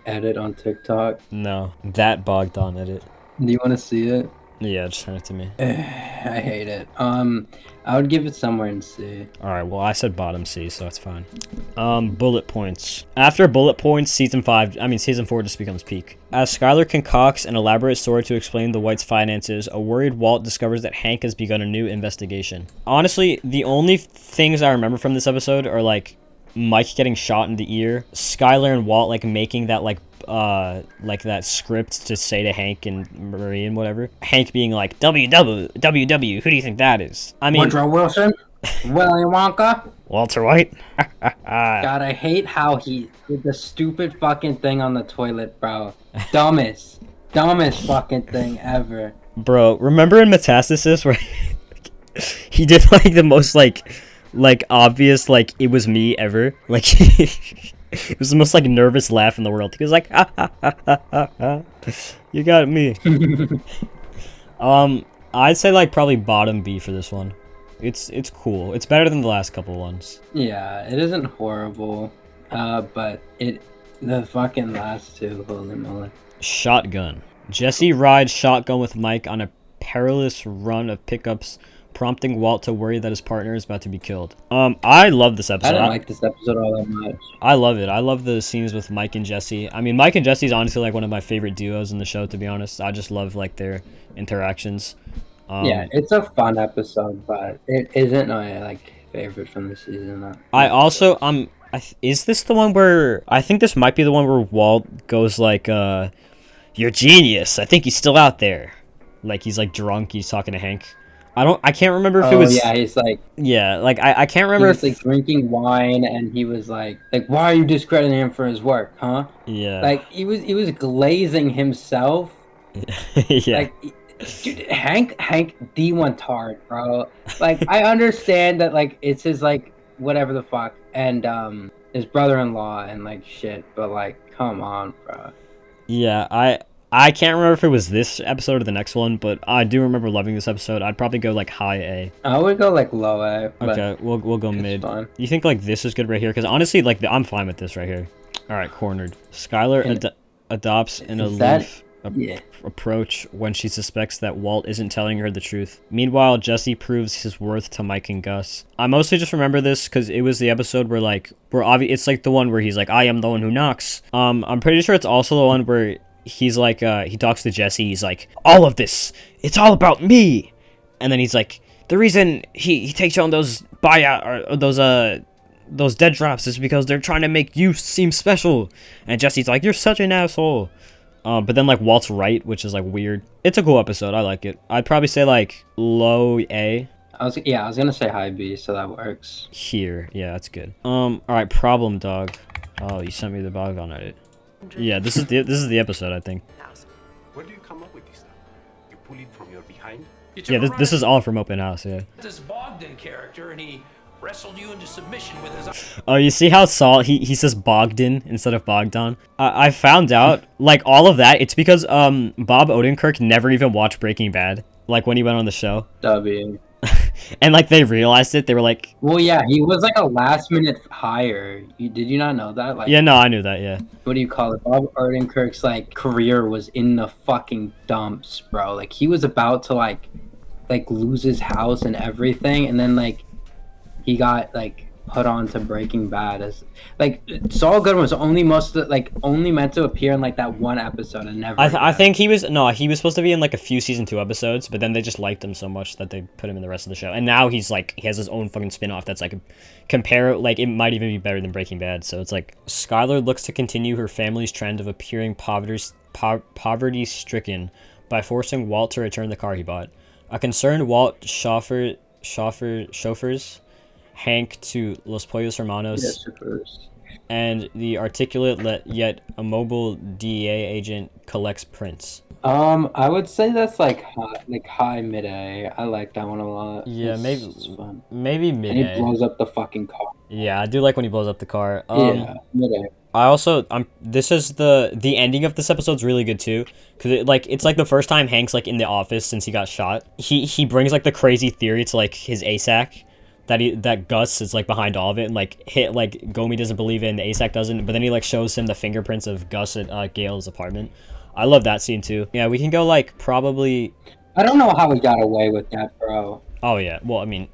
edit on TikTok? No, that Bogdan edit. Do you want to see it? Yeah, just send it to me. I hate it. I would give it somewhere in C. Alright, well, I said bottom C, so that's fine. Bullet points. After bullet points, season 4 just becomes peak. As Skyler concocts an elaborate story to explain the Whites' finances, a worried Walt discovers that Hank has begun a new investigation. Honestly, the only things I remember from this episode are, like, Mike getting shot in the ear, Skyler and Walt, like, making that, like that script to say to Hank and Marie and whatever. Hank being like, WW, who do you think that is? I mean, Woodrow Wilson? Willy Wonka? Walter White? God, I hate how he did the stupid fucking thing on the toilet, bro. Dumbest fucking thing ever. Bro, remember in Metastasis where he did like the most like obvious like it was me ever? Like it was the most like nervous laugh in the world. He was like, ha, ha, ha, ha, ha, ha. You got me. I'd say like probably bottom B for this one. It's cool. It's better than the last couple ones. Yeah, it isn't horrible. But the fucking last two, holy moly. Shotgun. Jesse rides shotgun with Mike on a perilous run of pickups prompting Walt to worry that his partner is about to be killed. I love this episode. I didn't like this episode all that much. I love it. I love the scenes with Mike and Jesse. I mean, Mike and Jesse is honestly like one of my favorite duos in the show, to be honest. I just love like their interactions. Yeah, it's a fun episode, but it isn't my like favorite from the season. I also is this the one where I think this might be the one where Walt goes like, "You're genius. I think he's still out there." Like he's like drunk. He's talking to Hank. I can't remember if it was. Yeah, he's like. Yeah, like I can't remember. He was like drinking wine, and he was like, why are you discrediting him for his work, huh? Yeah. Like he was glazing himself. Yeah. Like, dude, Hank D1 tard, bro. Like I understand that like it's his like whatever the fuck, and his brother-in-law and like shit, but like come on, bro. Yeah, I can't remember if it was this episode or the next one, but I do remember loving this episode. I'd probably go like high A. I would go like low A. Okay, we'll go mid. Fine. You think like this is good right here? Because honestly, like I'm fine with this right here. All right, cornered. Skylar adopts an aloof approach when she suspects that Walt isn't telling her the truth. Meanwhile, Jesse proves his worth to Mike and Gus. I mostly just remember this because it was the episode where it's like the one where he's like, I am the one who knocks. I'm pretty sure it's also the one where he's like, he talks to Jesse. He's like, all of this, it's all about me. And then he's like, the reason he takes you on those buyout or those dead drops is because they're trying to make you seem special. And Jesse's like, you're such an asshole. But then like Walt's right, which is like weird. It's a cool episode. I like it. I'd probably say like low A. I was gonna say high B, so that works. Here, yeah, that's good. All right, problem dog. Oh, you sent me the bug on it. Yeah, this is the episode, I think. Where do you come up with this stuff? You pull it from your behind? Yeah, this is all from Open House, yeah. This Bogdan character, and he wrestled you into submission with his... Oh, you see how Saul, he says Bogdan instead of Bogdan? I found out, like, all of that, it's because, Bob Odenkirk never even watched Breaking Bad, like, when he went on the show. W. And, like, they realized it, they were like... Well, yeah, he was, like, a last-minute hire. Did you not know that? Like, yeah, no, I knew that, yeah. What do you call it? Bob Odenkirk's, like, career was in the fucking dumps, bro. Like, he was about to, like lose his house and everything, and then, like, he got like put on to Breaking Bad as like Saul Goodman was only meant to appear in like that one episode and never. I think he was supposed to be in like a few season 2 episodes, but then they just liked him so much that they put him in the rest of the show. And now he has his own fucking spin-off that's like it might even be better than Breaking Bad. So it's like Skylar looks to continue her family's trend of appearing poverty-stricken by forcing Walt to return the car he bought. A concerned Walt chauffeurs Hank to Los Pollos Hermanos, and the articulate yet immobile DEA agent collects prints. I would say that's like high mid A. I like that one a lot. Yeah, it's fun. Maybe mid A. And he blows up the fucking car. Yeah, I do like when he blows up the car. Yeah, mid A. I also this is the ending of this episode's really good too, because it's like the first time Hank's like in the office since he got shot. He brings like the crazy theory to like his ASAC that Gus is like behind all of it, and like Gomi doesn't believe it and the ASAC doesn't, but then he like shows him the fingerprints of Gus at Gail's apartment. I love that scene too. Yeah, we can go like probably. I don't know how he got away with that, bro. Oh yeah, well I mean,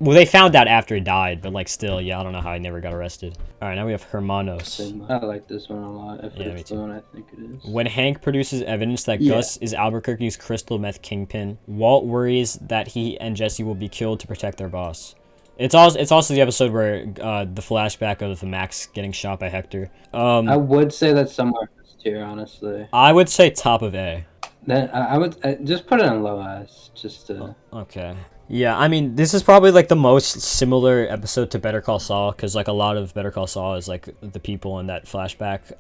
they found out after he died, but like still, yeah, I don't know how he never got arrested. All right, now we have Hermanos. I like this one a lot. If it's me too. The one I think it is. When Hank produces evidence that Gus is Albuquerque's crystal meth kingpin, Walt worries that he and Jesse will be killed to protect their boss. It's also the episode where the flashback of Max getting shot by Hector. I would say that's somewhere in this tier, honestly. I would say top of A. Then I would just put it in low S, just to. Okay. Yeah, I mean, this is probably like the most similar episode to Better Call Saul, because like a lot of Better Call Saul is like the people in that flashback.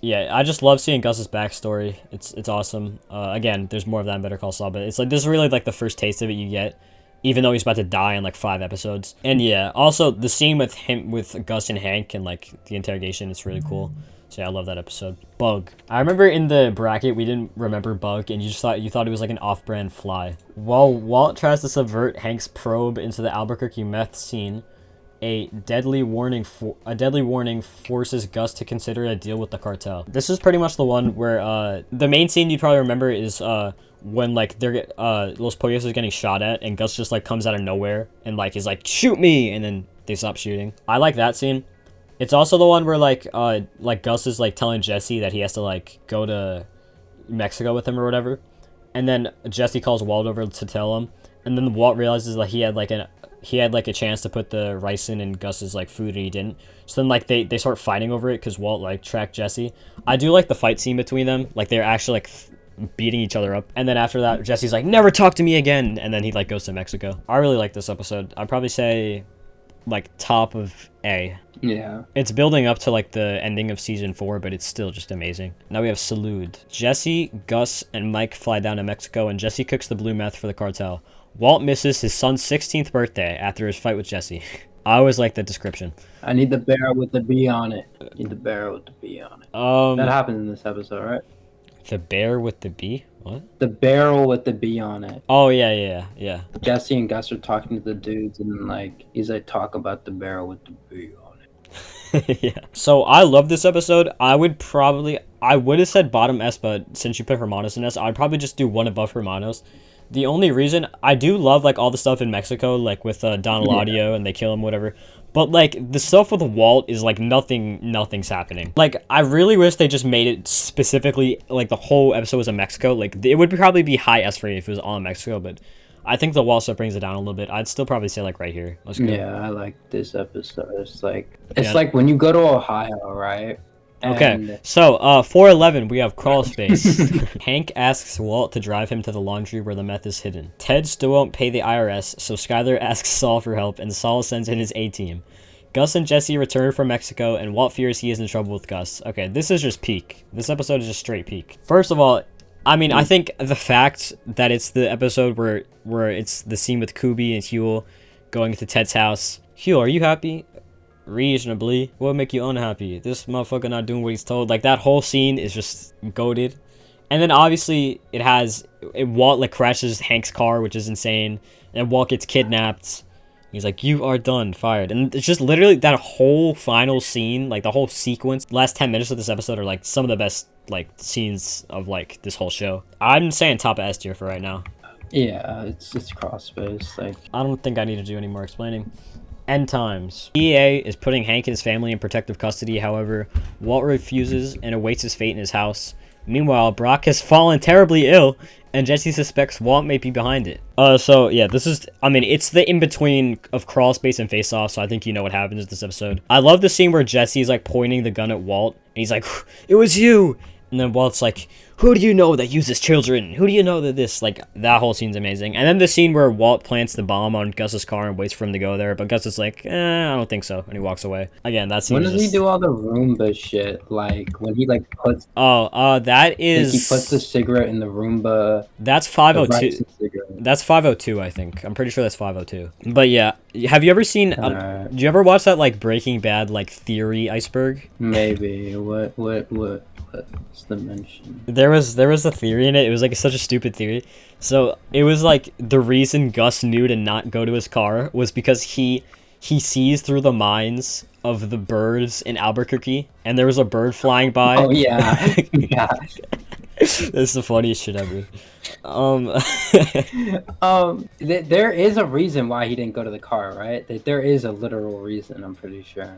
Yeah, I just love seeing Gus's backstory. It's awesome. Again, there's more of that in Better Call Saul, but it's like this is really like the first taste of it you get, even though he's about to die in like 5 episodes. And yeah, also the scene with Gus and Hank and like the interrogation is really cool. So yeah, I love that episode. Bug. I remember in the bracket we didn't remember Bug, and you thought it was like an off-brand fly. While Walt tries to subvert Hank's probe into the Albuquerque meth scene, A deadly warning forces Gus to consider a deal with the cartel. This is pretty much the one where the main scene you probably remember is when like they're Los Pollos is getting shot at and Gus just like comes out of nowhere and like is like shoot me and then they stop shooting. I like that scene. It's also the one where like Gus is like telling Jesse that he has to like go to Mexico with him or whatever, and then Jesse calls Walt over to tell him, and then Walt realizes that he had like a chance to put the rice in Gus's like food and he didn't. So then like they start fighting over it because Walt like tracked Jesse. I do like the fight scene between them. Like they're actually like beating each other up. And then after that, Jesse's like, never talk to me again. And then he like goes to Mexico. I really like this episode. I'd probably say like top of A. Yeah. It's building up to like the ending of season 4, but it's still just amazing. Now we have Salud. Jesse, Gus, and Mike fly down to Mexico and Jesse cooks the blue meth for the cartel. Walt misses his son's 16th birthday after his fight with Jesse. I always like that description. I need the barrel with the B on it. That happens in this episode, right? The bear with the B? What? The barrel with the B on it. Oh, yeah. Jesse and Gus are talking to the dudes, and then, like, he's like, talk about the barrel with the B on it. Yeah. So, I love this episode. I would have said bottom S, but since you put Hermanos in S, I'd probably just do one above Hermanos. The only reason, I do love, like, all the stuff in Mexico, like, with Don Eladio, and they kill him, whatever. But, like, the stuff with Walt is, like, nothing's happening. Like, I really wish they just made it specifically, like, the whole episode was in Mexico. Like, it would probably be high S for me if it was all in Mexico, but I think the Walt stuff brings it down a little bit. I'd still probably say, like, right here. Let's go. Yeah, I like this episode. It's like when you go to Ohio, right? Okay, so 411, we have crawl space. Hank asks Walt to drive him to the laundry where the meth is hidden. Ted still won't pay the IRS, so Skyler asks Saul for help, and Saul sends in his A-team. Gus and Jesse return from Mexico, and Walt fears he is in trouble with Gus. Okay, this is just peak. This episode is just straight peak. First of all, I mean, I think the fact that it's the episode where it's the scene with Kubi and Huel going to Ted's house. Huel, are you happy? Reasonably. What would make you unhappy? This motherfucker not doing what he's told. Like, that whole scene is just goated. And then obviously Walt like crashes Hank's car, which is insane, and Walt gets kidnapped. He's like, you are done, fired. And it's just literally that whole final scene, like the whole sequence, last 10 minutes of this episode are like some of the best like scenes of like this whole show. I'm saying top of S tier for right now. Yeah, it's cross space. Like, I don't think I need to do any more explaining. End times. EA is putting Hank and his family in protective custody. However, Walt refuses and awaits his fate in his house. Meanwhile, Brock has fallen terribly ill, and Jesse suspects Walt may be behind it. So yeah, this is, I mean, it's the in-between of Crawl Space and Face Off, so I think you know what happens in this episode. I love the scene where Jesse's like pointing the gun at Walt, and he's like, it was you! And then Walt's like, who do you know that uses children? Who do you know that this? Like, that whole scene's amazing. And then the scene where Walt plants the bomb on Gus's car and waits for him to go there, but Gus is like, I don't think so, and he walks away. Again, that scene. When does he do all the Roomba shit? Like, when he like puts... that is... Like, he puts the cigarette in the Roomba... That's 502. That's 502, I think. I'm pretty sure that's 502. But yeah, have you ever seen... do you ever watch that, like, Breaking Bad, like, theory iceberg? Maybe. What's the mention? There was a theory in it. It was like such a stupid theory. So it was like the reason Gus knew to not go to his car was because he sees through the minds of the birds in Albuquerque, and there was a bird flying by. Oh yeah, yeah. That's the funniest shit ever. There is a reason why he didn't go to the car, right? There is a literal reason. I'm pretty sure.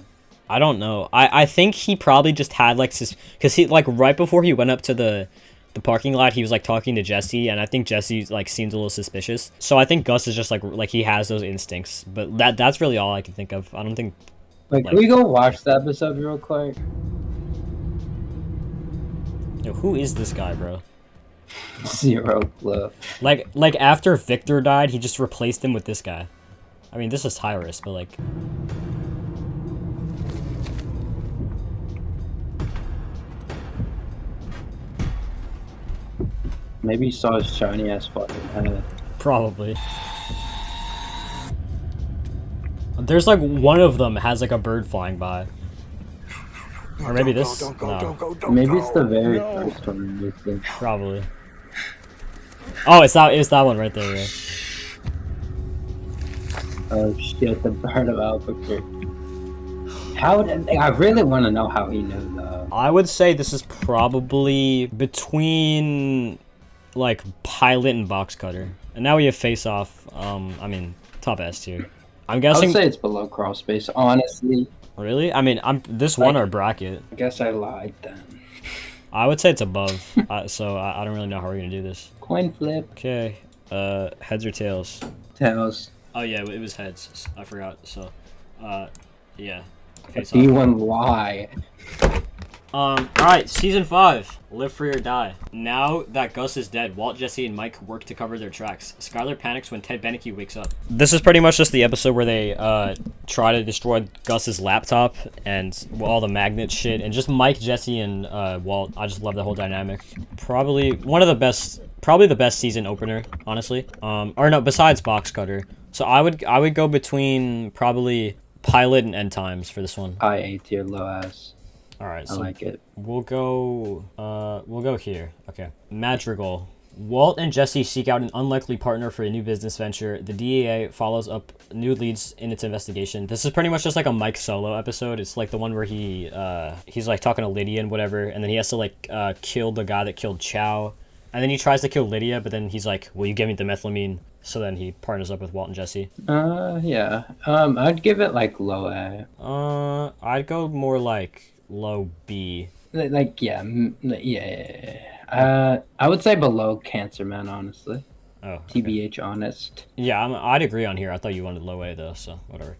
I don't know. I think he probably just had like because he like right before he went up to the parking lot, he was like talking to Jesse, and I think Jesse like seems a little suspicious. So I think Gus is just like he has those instincts. But that's really all I can think of. I don't think. Like, can we go watch the episode real quick? Yo, who is this guy, bro? Zero clue. Like after Victor died, he just replaced him with this guy. I mean, this is Tyrus, but like. Maybe he saw his shiny ass fucking head. Probably. There's like one of them has like a bird flying by. Or maybe this. No. Maybe it's the very first one. Probably. Oh, it's that one right there. Yeah. Oh shit, the Bird of Albuquerque. I really want to know how he knew though. I would say this is probably between like pilot and box cutter. And now we have face off. I mean, top S tier. I'm I guessing. would say it's below crawl space, honestly. Really? I mean, I'm this one or bracket. I guess I lied then. I would say it's above. So I don't really know how we're gonna do this. Coin flip. Okay. Heads or tails? Tails. Oh yeah, it was heads. I forgot. So, yeah. Face off. D1 lie. Alright, season 5. Live free or die. Now that Gus is dead, Walt, Jesse, and Mike work to cover their tracks. Skylar panics when Ted Beneke wakes up. This is pretty much just the episode where they try to destroy Gus's laptop and all the magnet shit, and just Mike, Jesse, and Walt. I just love the whole dynamic. Probably the best season opener, honestly. Or no, besides Box Cutter. So I would go between probably pilot and end times for this one. High A tier, low S. All right, I so like it. we'll go here. Okay. Madrigal. Walt and Jesse seek out an unlikely partner for a new business venture. The DEA follows up new leads in its investigation. This is pretty much just like a Mike Solo episode. It's like the one where he's like talking to Lydia and whatever, and then he has to like kill the guy that killed Chow. And then he tries to kill Lydia, but then he's like, will you give me the methylamine? So then he partners up with Walt and Jesse. Yeah. I'd give it like low A. I'd go more like low B. Like, yeah. I would say below Cancer Man, honestly. Oh. Okay. TBH honest. Yeah, I'd agree on here. I thought you wanted low A though, so whatever.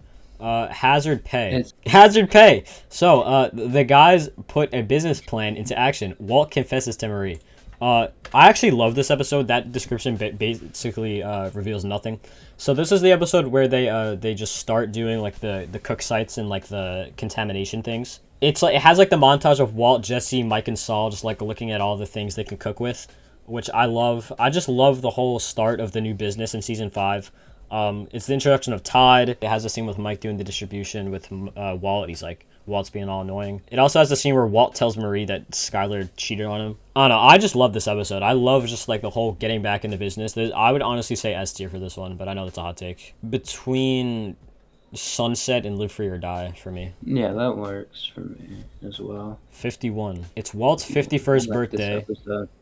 Hazard pay. It's- Hazard pay. So, the guys put a business plan into action. Walt confesses to Marie. I actually love this episode. That description basically reveals nothing. So this is the episode where they just start doing like the cook sites and like the contamination things. It's like it has like the montage of Walt, Jesse, Mike, and Saul just like looking at all the things they can cook with, which I love. I just love the whole start of the new business in season 5. It's the introduction of Todd. It has a scene with Mike doing the distribution with Walt. He's like, Walt's being all annoying. It also has the scene where Walt tells Marie that Skylar cheated on him. I don't know. I just love this episode. I love just like the whole getting back into business. I would honestly say S tier for this one, but I know that's a hot take. Between Sunset and Live Free or Die for me. Yeah, that works for me as well. 51. It's Walt's 51st birthday.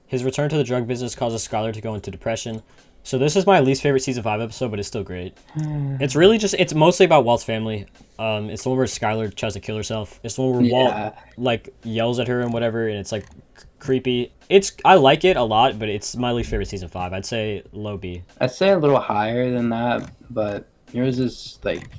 His return to the drug business causes Skylar to go into depression. So this is my least favorite season 5 episode, but it's still great. It's really just, it's mostly about Walt's family. It's the one where Skylar tries to kill herself. It's the one where Walt like yells at her and whatever, and it's like creepy. I like it a lot, but it's my least favorite season 5. I'd say low B. I'd say a little higher than that, but yours is like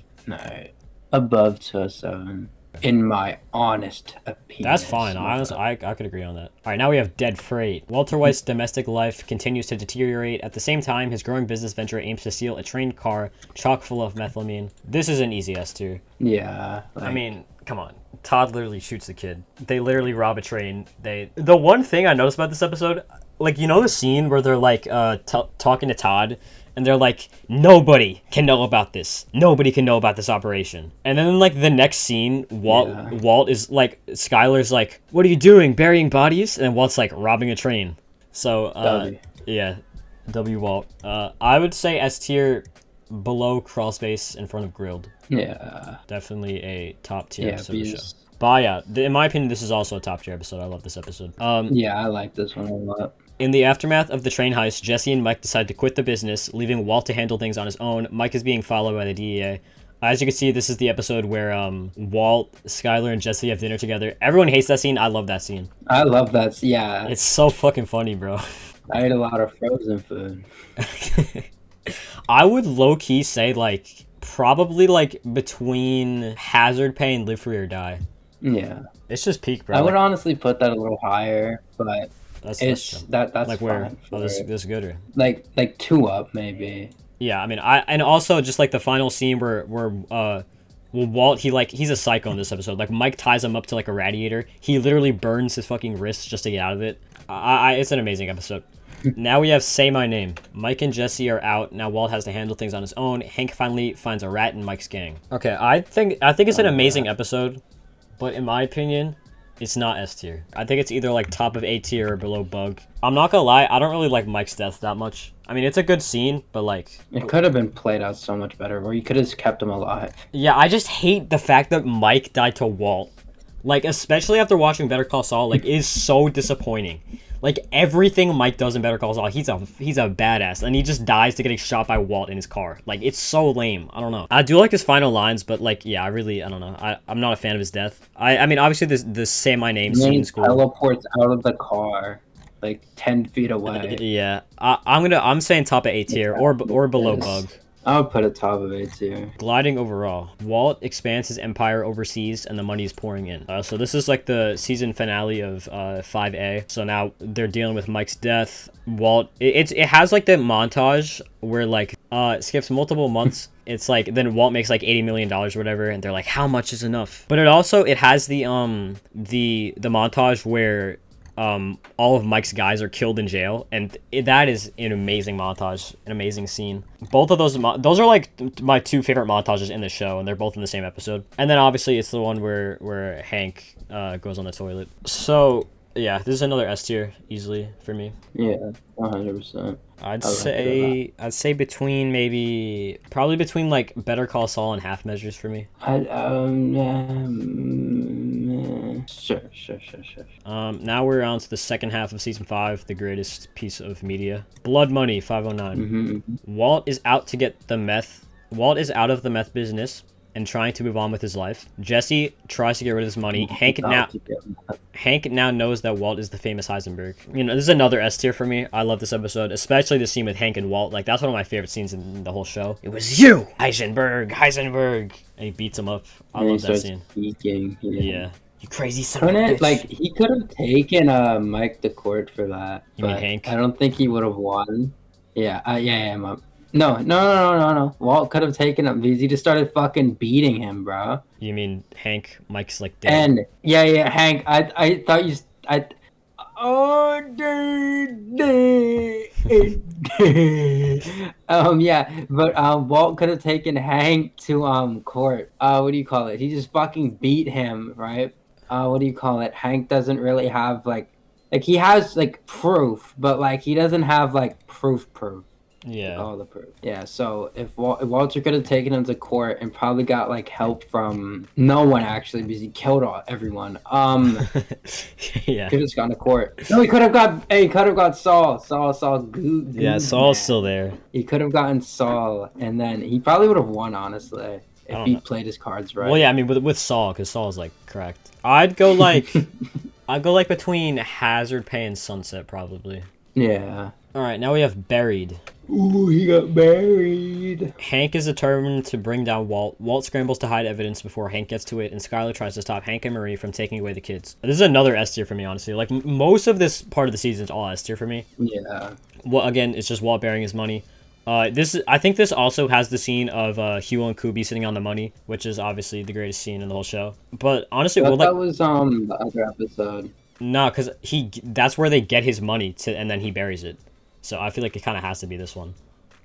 above to a 7. In my honest opinion. That's fine. Honestly, I could agree on that. All right, now we have Dead Freight. Walter White's domestic life continues to deteriorate. At the same time, his growing business venture aims to steal a trained car chock full of methylamine. This is an easy S tier. Yeah. I mean, come on. Todd literally shoots the kid. They literally rob a train. The one thing I noticed about this episode, like, you know the scene where they're like talking to Todd, and they're like, nobody can know about this. Nobody can know about this operation. And then like the next scene, Walt is like, Skylar's like, what are you doing? Burying bodies? And Walt's like, robbing a train. So, yeah, W Walt. I would say S tier, below Crawl Space, in front of Grilled. Yeah. Definitely a top tier episode of the show. But yeah, in my opinion, this is also a top tier episode. I love this episode. Yeah, I like this one a lot. In the aftermath of the train heist, Jesse and Mike decide to quit the business, leaving Walt to handle things on his own. Mike is being followed by the DEA. As you can see, this is the episode where Walt, Skylar, and Jesse have dinner together. Everyone hates that scene. I love that scene. I love that. Yeah. It's so fucking funny, bro. I ate a lot of frozen food. I would low-key say, like, probably, like, between Hazard Pay and Live Free or Die. Yeah. It's just peak, bro. I would honestly put that a little higher, but... That's like where? Fine oh, this good or like 2 up maybe. Yeah, I mean, and also just like the final scene where Walt he's a psycho in this episode. Like Mike ties him up to like a radiator. He literally burns his fucking wrists just to get out of it. It's an amazing episode. Now we have Say My Name. Mike and Jesse are out. Now Walt has to handle things on his own. Hank finally finds a rat in Mike's gang. Okay, I think it's an amazing episode, but in my opinion, It's not S tier. I think it's either like top of A tier or below Bug. I'm not gonna lie, I don't really like Mike's death that much. I mean, it's a good scene, but like... It could have been played out so much better, or you could have just kept him alive. Yeah, I just hate the fact that Mike died to Walt. Like, especially after watching Better Call Saul, like, it is so disappointing. Like, everything Mike does in Better Call Saul, he's a badass, and he just dies to getting shot by Walt in his car. Like, it's so lame. I don't know. I do like his final lines, but, like, yeah, I don't know. I'm not a fan of his death. I mean, obviously, the Say My Name scene is cool. Teleports out of the car, like, 10 feet away. Yeah. I'm saying top of A tier, or below Bug. I would put it top of A tier. Gliding overall. Walt expands his empire overseas and the money is pouring in. So this is like the season finale of 5A. So now they're dealing with Mike's death. Walt, it has like the montage where like it skips multiple months. It's like then Walt makes like $80 million or whatever, and they're like, how much is enough? But it has the montage where all of Mike's guys are killed in jail, and that is an amazing montage, an amazing scene. Both of those are like my two favorite montages in the show, and they're both in the same episode. And then obviously it's the one where Hank goes on the toilet. So yeah, this is another S tier easily for me. Yeah, 100%. I'd say probably between like Better Call Saul and Half Measures for me. Sure. Now we're on to the second half of season 5, the greatest piece of media. Blood Money 509. Walt is out of the meth business and trying to move on with his life. Jesse tries to get rid of his money. Hank now knows that Walt is the famous Heisenberg. You know, this is another S tier for me. I love this episode, especially the scene with Hank and Walt. Like, that's one of my favorite scenes in the whole show. It was you, Heisenberg. And he beats him up. I love that scene. Speaking, yeah. You crazy son of a bitch. Like, he could have taken Mike to court for that. You mean Hank? I don't think he would have won. Yeah, No. Walt could have taken him because he just started fucking beating him, bro. You mean Hank? Mike's like dead. And yeah, Hank. I thought you. Yeah, but Walt could have taken Hank to court. What do you call it? He just fucking beat him, right? What do you call it? Hank doesn't really have like he has like proof, but like he doesn't have like proof. Yeah. All the proof. Yeah. So if Walter could have taken him to court and probably got like help from no one actually because he killed everyone. Yeah. Could have just gone to court. No, he could have got Saul. Saul's good. Yeah, Saul's still there. He could have gotten Saul, and then he probably would have won honestly if he played his cards right. Well, yeah, I mean with Saul, because Saul's like cracked. I'd go like between Hazard Pay and Sunset probably. Yeah. All right, now we have Buried. Ooh, he got buried. Hank is determined to bring down Walt. Walt scrambles to hide evidence before Hank gets to it, and Skylar tries to stop Hank and Marie from taking away the kids. This is another S tier for me, honestly. Like, most of this part of the season is all S tier for me. Yeah. Well, again, it's just Walt burying his money. I think this also has the scene of Hugo and Kubi sitting on the money, which is obviously the greatest scene in the whole show. But honestly, that was the other episode. No, because that's where they get his money and then he buries it. So I feel like it kind of has to be this one.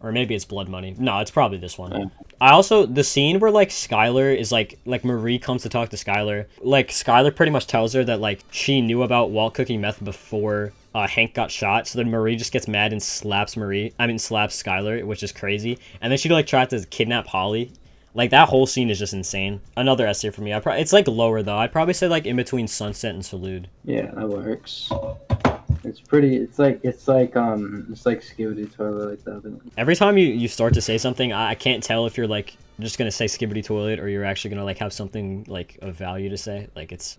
Or maybe it's Blood Money. No, it's probably this one. Yeah. I also, the scene where, like, Skylar is, like Marie comes to talk to Skylar. Like, Skylar pretty much tells her that, like, she knew about Walt cooking meth before Hank got shot. So then Marie just gets mad and slaps Skylar, which is crazy. And then she, like, tries to kidnap Holly. Like, that whole scene is just insane. Another S tier for me. It's, like, lower, though. I'd probably say, like, in between Sunset and Salud. Yeah, that works. It's like Skibidi Toilet like that. Every time you start to say something, I can't tell if you're like just gonna say Skibidi Toilet or you're actually gonna like have something like of value to say. Like it's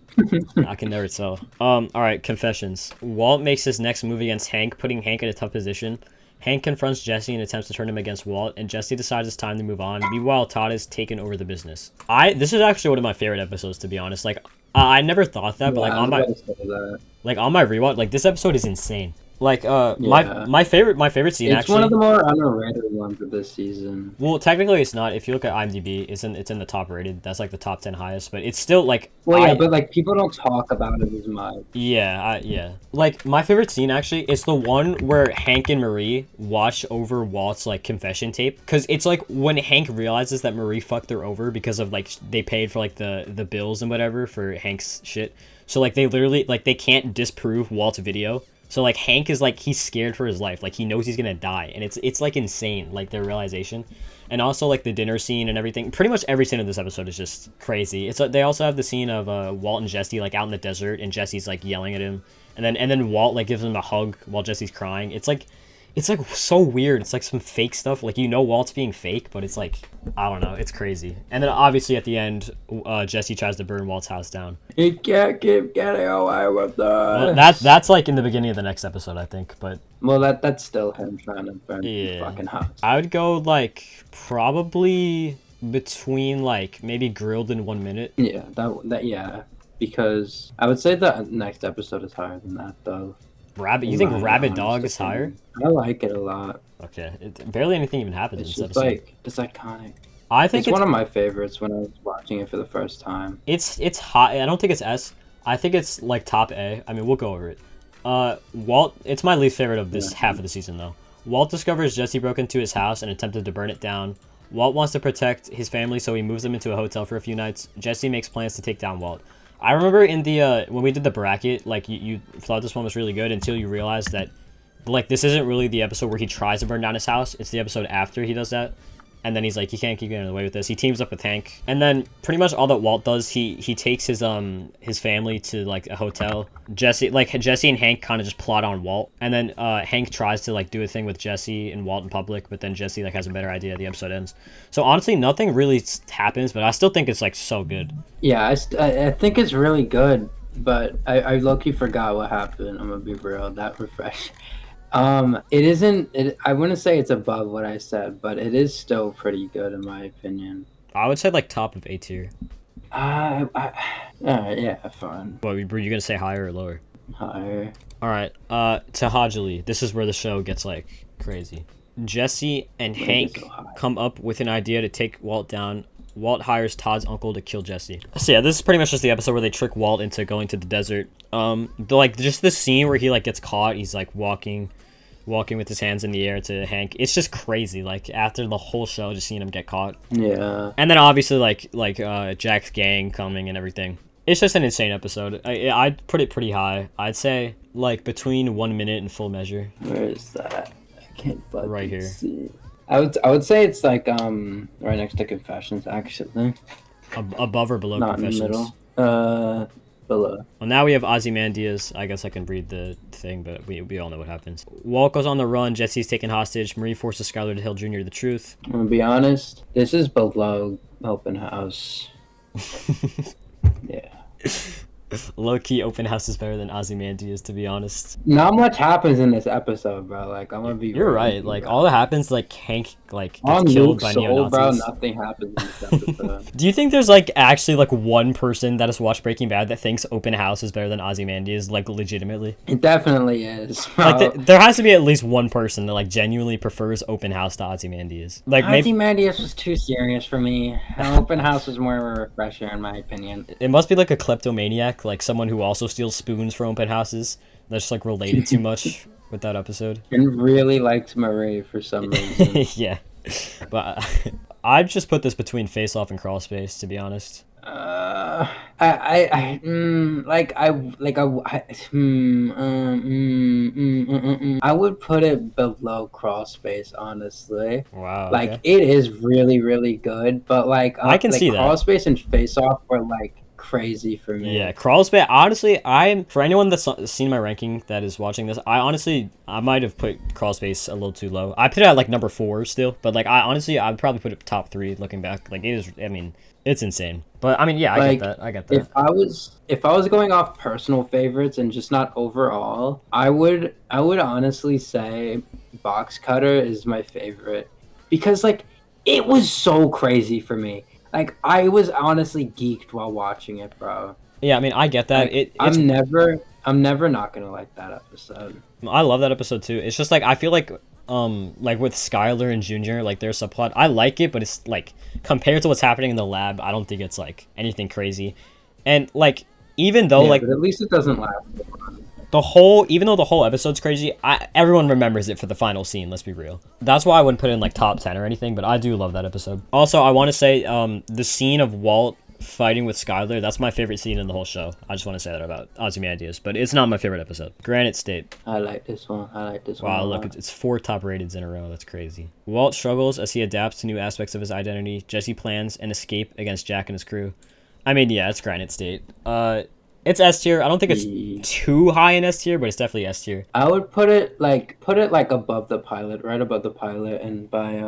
I can never tell. All right, confessions. Walt makes his next move against Hank, putting Hank in a tough position. Hank confronts Jesse and attempts to turn him against Walt, and Jesse decides it's time to move on. Meanwhile, Todd has taken over the business. This is actually one of my favorite episodes, to be honest. Like, I never thought that, but like on my rewatch, like this episode is insane. Like my favorite scene. It's one of the more underrated ones of this season. Well, technically it's not. If you look at IMDb, it's in the top rated. That's like the top 10 highest, but it's still like. Well, yeah, but like people don't talk about it as much. Yeah. Like my favorite scene actually is the one where Hank and Marie watch over Walt's like confession tape, because it's like when Hank realizes that Marie fucked her over because of like they paid for like the bills and whatever for Hank's shit. So like they literally like they can't disprove Walt's video. So like Hank is like he's scared for his life. Like he knows he's gonna die, and it's like insane, like their realization. And also like the dinner scene and everything. Pretty much every scene of this episode is just crazy. It's they also have the scene of Walt and Jesse like out in the desert, and Jesse's like yelling at him, and then Walt like gives him a hug while Jesse's crying. It's like so weird. It's like some fake stuff. Like Walt's being fake, but it's like I don't know. It's crazy. And then obviously at the end, Jesse tries to burn Walt's house down. He can't keep getting away with that. Well, that's like in the beginning of the next episode, I think. But well, that's still him trying to burn the fucking house. I would go like probably between like maybe grilled in 1 minute. Yeah, that yeah, because I would say the next episode is higher than that though. You think Rabid Dog is higher? I like it a lot. Okay, barely anything even happens in this episode. Like it's iconic. I think it's one of my favorites when I was watching it for the first time. It's hot. I don't think it's S. I think it's like top A. I mean, we'll go over it. Walt. It's my least favorite of this half of the season though. Walt discovers Jesse broke into his house and attempted to burn it down. Walt wants to protect his family, so he moves them into a hotel for a few nights. Jesse makes plans to take down Walt. I remember in the when we did the bracket, like you thought this one was really good until you realized that like this isn't really the episode where he tries to burn down his house. It's the episode after he does that. And then he's like, he can't keep getting away with this. He teams up with Hank. And then pretty much all that Walt does, he takes his family to like a hotel. Jesse and Hank kind of just plot on Walt. And then Hank tries to like do a thing with Jesse and Walt in public, but then Jesse like has a better idea. The episode ends. So honestly, nothing really happens, but I still think it's like so good. Yeah, I think it's really good, but I low-key forgot what happened. I'm gonna be real. That refresh. It isn't. I wouldn't say it's above what I said, but it is still pretty good in my opinion. I would say like top of A tier. Yeah, fine. What were you gonna say, higher or lower? Higher. All right. Tahajali. This is where the show gets like crazy. Jesse and Hank come up with an idea to take Walt down. Walt hires Todd's uncle to kill Jesse. So yeah, this is pretty much just the episode where they trick Walt into going to the desert. Just the scene where he like gets caught. He's like walking with his hands in the air to Hank. It's just crazy. Like after the whole show, just seeing him get caught. Yeah. And then obviously like Jack's gang coming and everything. It's just an insane episode. I'd put it pretty high. I'd say like between 1 minute and Full Measure. Where is that? I can't fucking right here. see. I would say it's like right next to Confessions actually. Above or below Not Confessions? in the middle. Below. Well, now we have Ozymandias. I guess I can read the thing, but we all know what happens. Walt goes on the run. Jesse's taken hostage. Marie forces Skylar to tell Junior the truth. I'm gonna be honest. This is below Open House. Yeah. Low-key, Open House is better than Ozymandias, to be honest. Not much happens in this episode, bro. Like, I'm gonna be. You're right. Like, all that happens, like, Hank, like, gets killed by neo-Nazis. Bro, nothing happens in this episode. Do you think there's, like, actually, like, one person that has watched Breaking Bad that thinks Open House is better than Ozymandias, like, legitimately? It definitely is, bro. Like, there has to be at least one person that, like, genuinely prefers Open House to Ozymandias. Like, Ozymandias was too serious for me. Open House was more of a refresher, in my opinion. It must be, like, a kleptomaniac, like, someone who also steals spoons from open houses. That's, like, related too much with that episode. And really likes Marie for some reason. Yeah. But I'd just put this between Face Off and Crawl Space, to be honest. I would put it below Crawl Space, honestly. Wow. Like, okay. it is really, really good, but like I can see that. Crawl Space and Face Off were like crazy for me. Yeah, Crawl Space. Honestly, for anyone that's seen my ranking that is watching this, I might have put Crawl Space a little too low. I put it at like number 4 still, but like I'd probably put it top 3 looking back. Like it is. I mean, it's insane. But I mean, yeah, I get that. If I was going off personal favorites and just not overall, I would honestly say Box Cutter is my favorite because like it was so crazy for me. Like, I was honestly geeked while watching it, bro. Yeah, I mean, I get that. Like, I'm never not gonna like that episode. I love that episode too. It's just like I feel like with Skylar and Junior, like their subplot, I like it, but it's like compared to what's happening in the lab, I don't think it's like anything crazy. And like even though but at least it doesn't last long. Even though the whole episode's crazy, everyone remembers it for the final scene, let's be real. That's why I wouldn't put it in like top 10 or anything, but I do love that episode. Also, I want to say the scene of Walt fighting with Skylar, that's my favorite scene in the whole show. I just want to say that about Ozymandias, but it's not my favorite episode. Granite State. I like this one. Wow, look, it's 4 top rateds in a row. That's crazy. Walt struggles as he adapts to new aspects of his identity. Jesse plans an escape against Jack and his crew. I mean, yeah, it's Granite State. It's S tier. I don't think it's too high in S tier, but it's definitely S tier. I would put it like above the pilot, right above the pilot, and by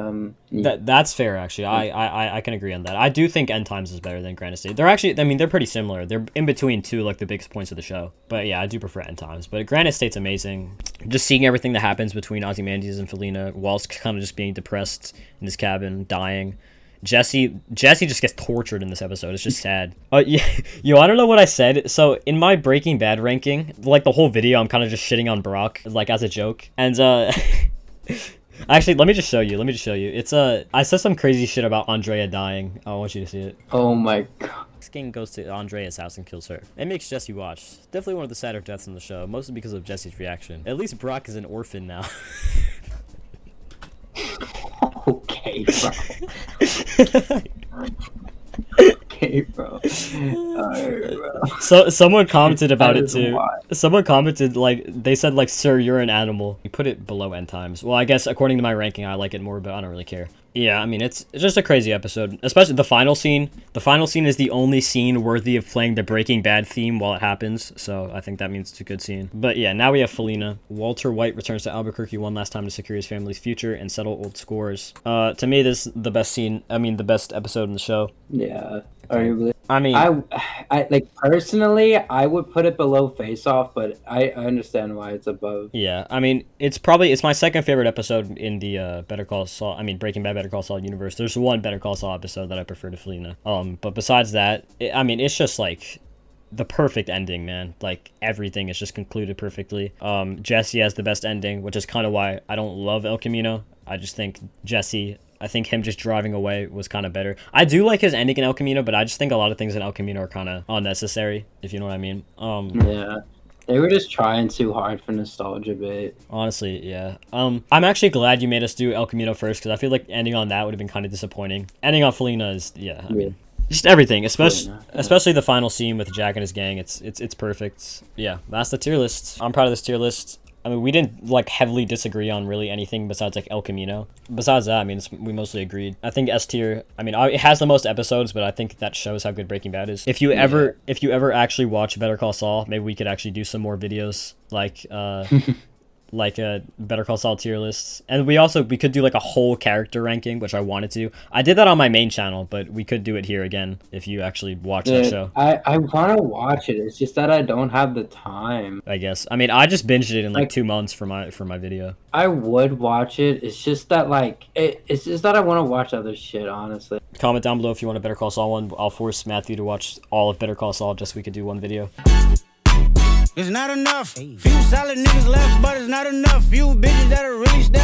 That's fair actually. I can agree on that. I do think End Times is better than Granite State. They're actually, I mean, they're pretty similar. They're in between two like the biggest points of the show. But yeah, I do prefer End Times. But Granite State's amazing. Just seeing everything that happens between Ozymandias and Felina, Walt's kind of just being depressed in his cabin, dying. Jesse just gets tortured in this episode. It's just sad. Yeah, yo, I don't know what I said. So in my Breaking Bad ranking, like the whole video, I'm kind of just shitting on Brock, like as a joke. And actually, let me just show you. It's I said some crazy shit about Andrea dying. I want you to see it. Oh my god. King goes to Andrea's house and kills her. It makes Jesse watch. Definitely one of the sadder deaths in the show, mostly because of Jesse's reaction. At least Brock is an orphan now. Okay, bro. Okay, bro. Alright, bro. So someone commented about it too. Someone commented like they said like, "Sir, you're an animal." You put it below End Times. Well, I guess according to my ranking, I like it more, but I don't really care. Yeah, I mean it's just a crazy episode, especially the final scene. The final scene is the only scene worthy of playing the Breaking Bad theme while it happens, so I think that means it's a good scene. But yeah, now we have Felina. Walter White returns to Albuquerque one last time to secure his family's future and settle old scores. To me, this is the best scene. I mean, the best episode in the show. Yeah, arguably. I mean, I like personally, I would put it below Face Off, but I understand why it's above. Yeah, I mean, it's my second favorite episode in the Better Call Saul. I mean, Breaking Bad, Better Call Saul universe. There's one Better Call Saul episode that I prefer to Felina. But besides that, I mean, it's just like the perfect ending, man. Like everything is just concluded perfectly. Jesse has the best ending, which is kind of why I don't love El Camino. I just think I think him just driving away was kind of better. I do like his ending in El Camino, but I just think a lot of things in El Camino are kind of unnecessary, if you know what I mean. Yeah. They were just trying too hard for nostalgia bait. Honestly, yeah. I'm actually glad you made us do El Camino first, because I feel like ending on that would have been kind of disappointing. Ending on Felina is, I mean, just everything, especially the final scene with Jack and his gang. It's perfect. Yeah, that's the tier list. I'm proud of this tier list. I mean, we didn't like heavily disagree on really anything besides like El Camino. Besides that, I mean, we mostly agreed. I think S tier. I mean, it has the most episodes, but I think that shows how good Breaking Bad is. If you ever actually watch Better Call Saul, maybe we could actually do some more videos like like a Better Call Saul tier lists, and we could do like a whole character ranking, which I wanted to. I did that on my main channel, but we could do it here again if you actually watch that show. I want to watch it. It's just that I don't have the time, I guess. I mean, I just binged it in like 2 months for my video. I would watch it. It's just that like it's just that I want to watch other shit, honestly. Comment down below if you want a Better Call Saul one. I'll force Matthew to watch all of Better Call Saul just so we could do one video. It's not enough. Few solid niggas left, but it's not enough. Few bitches that'll really step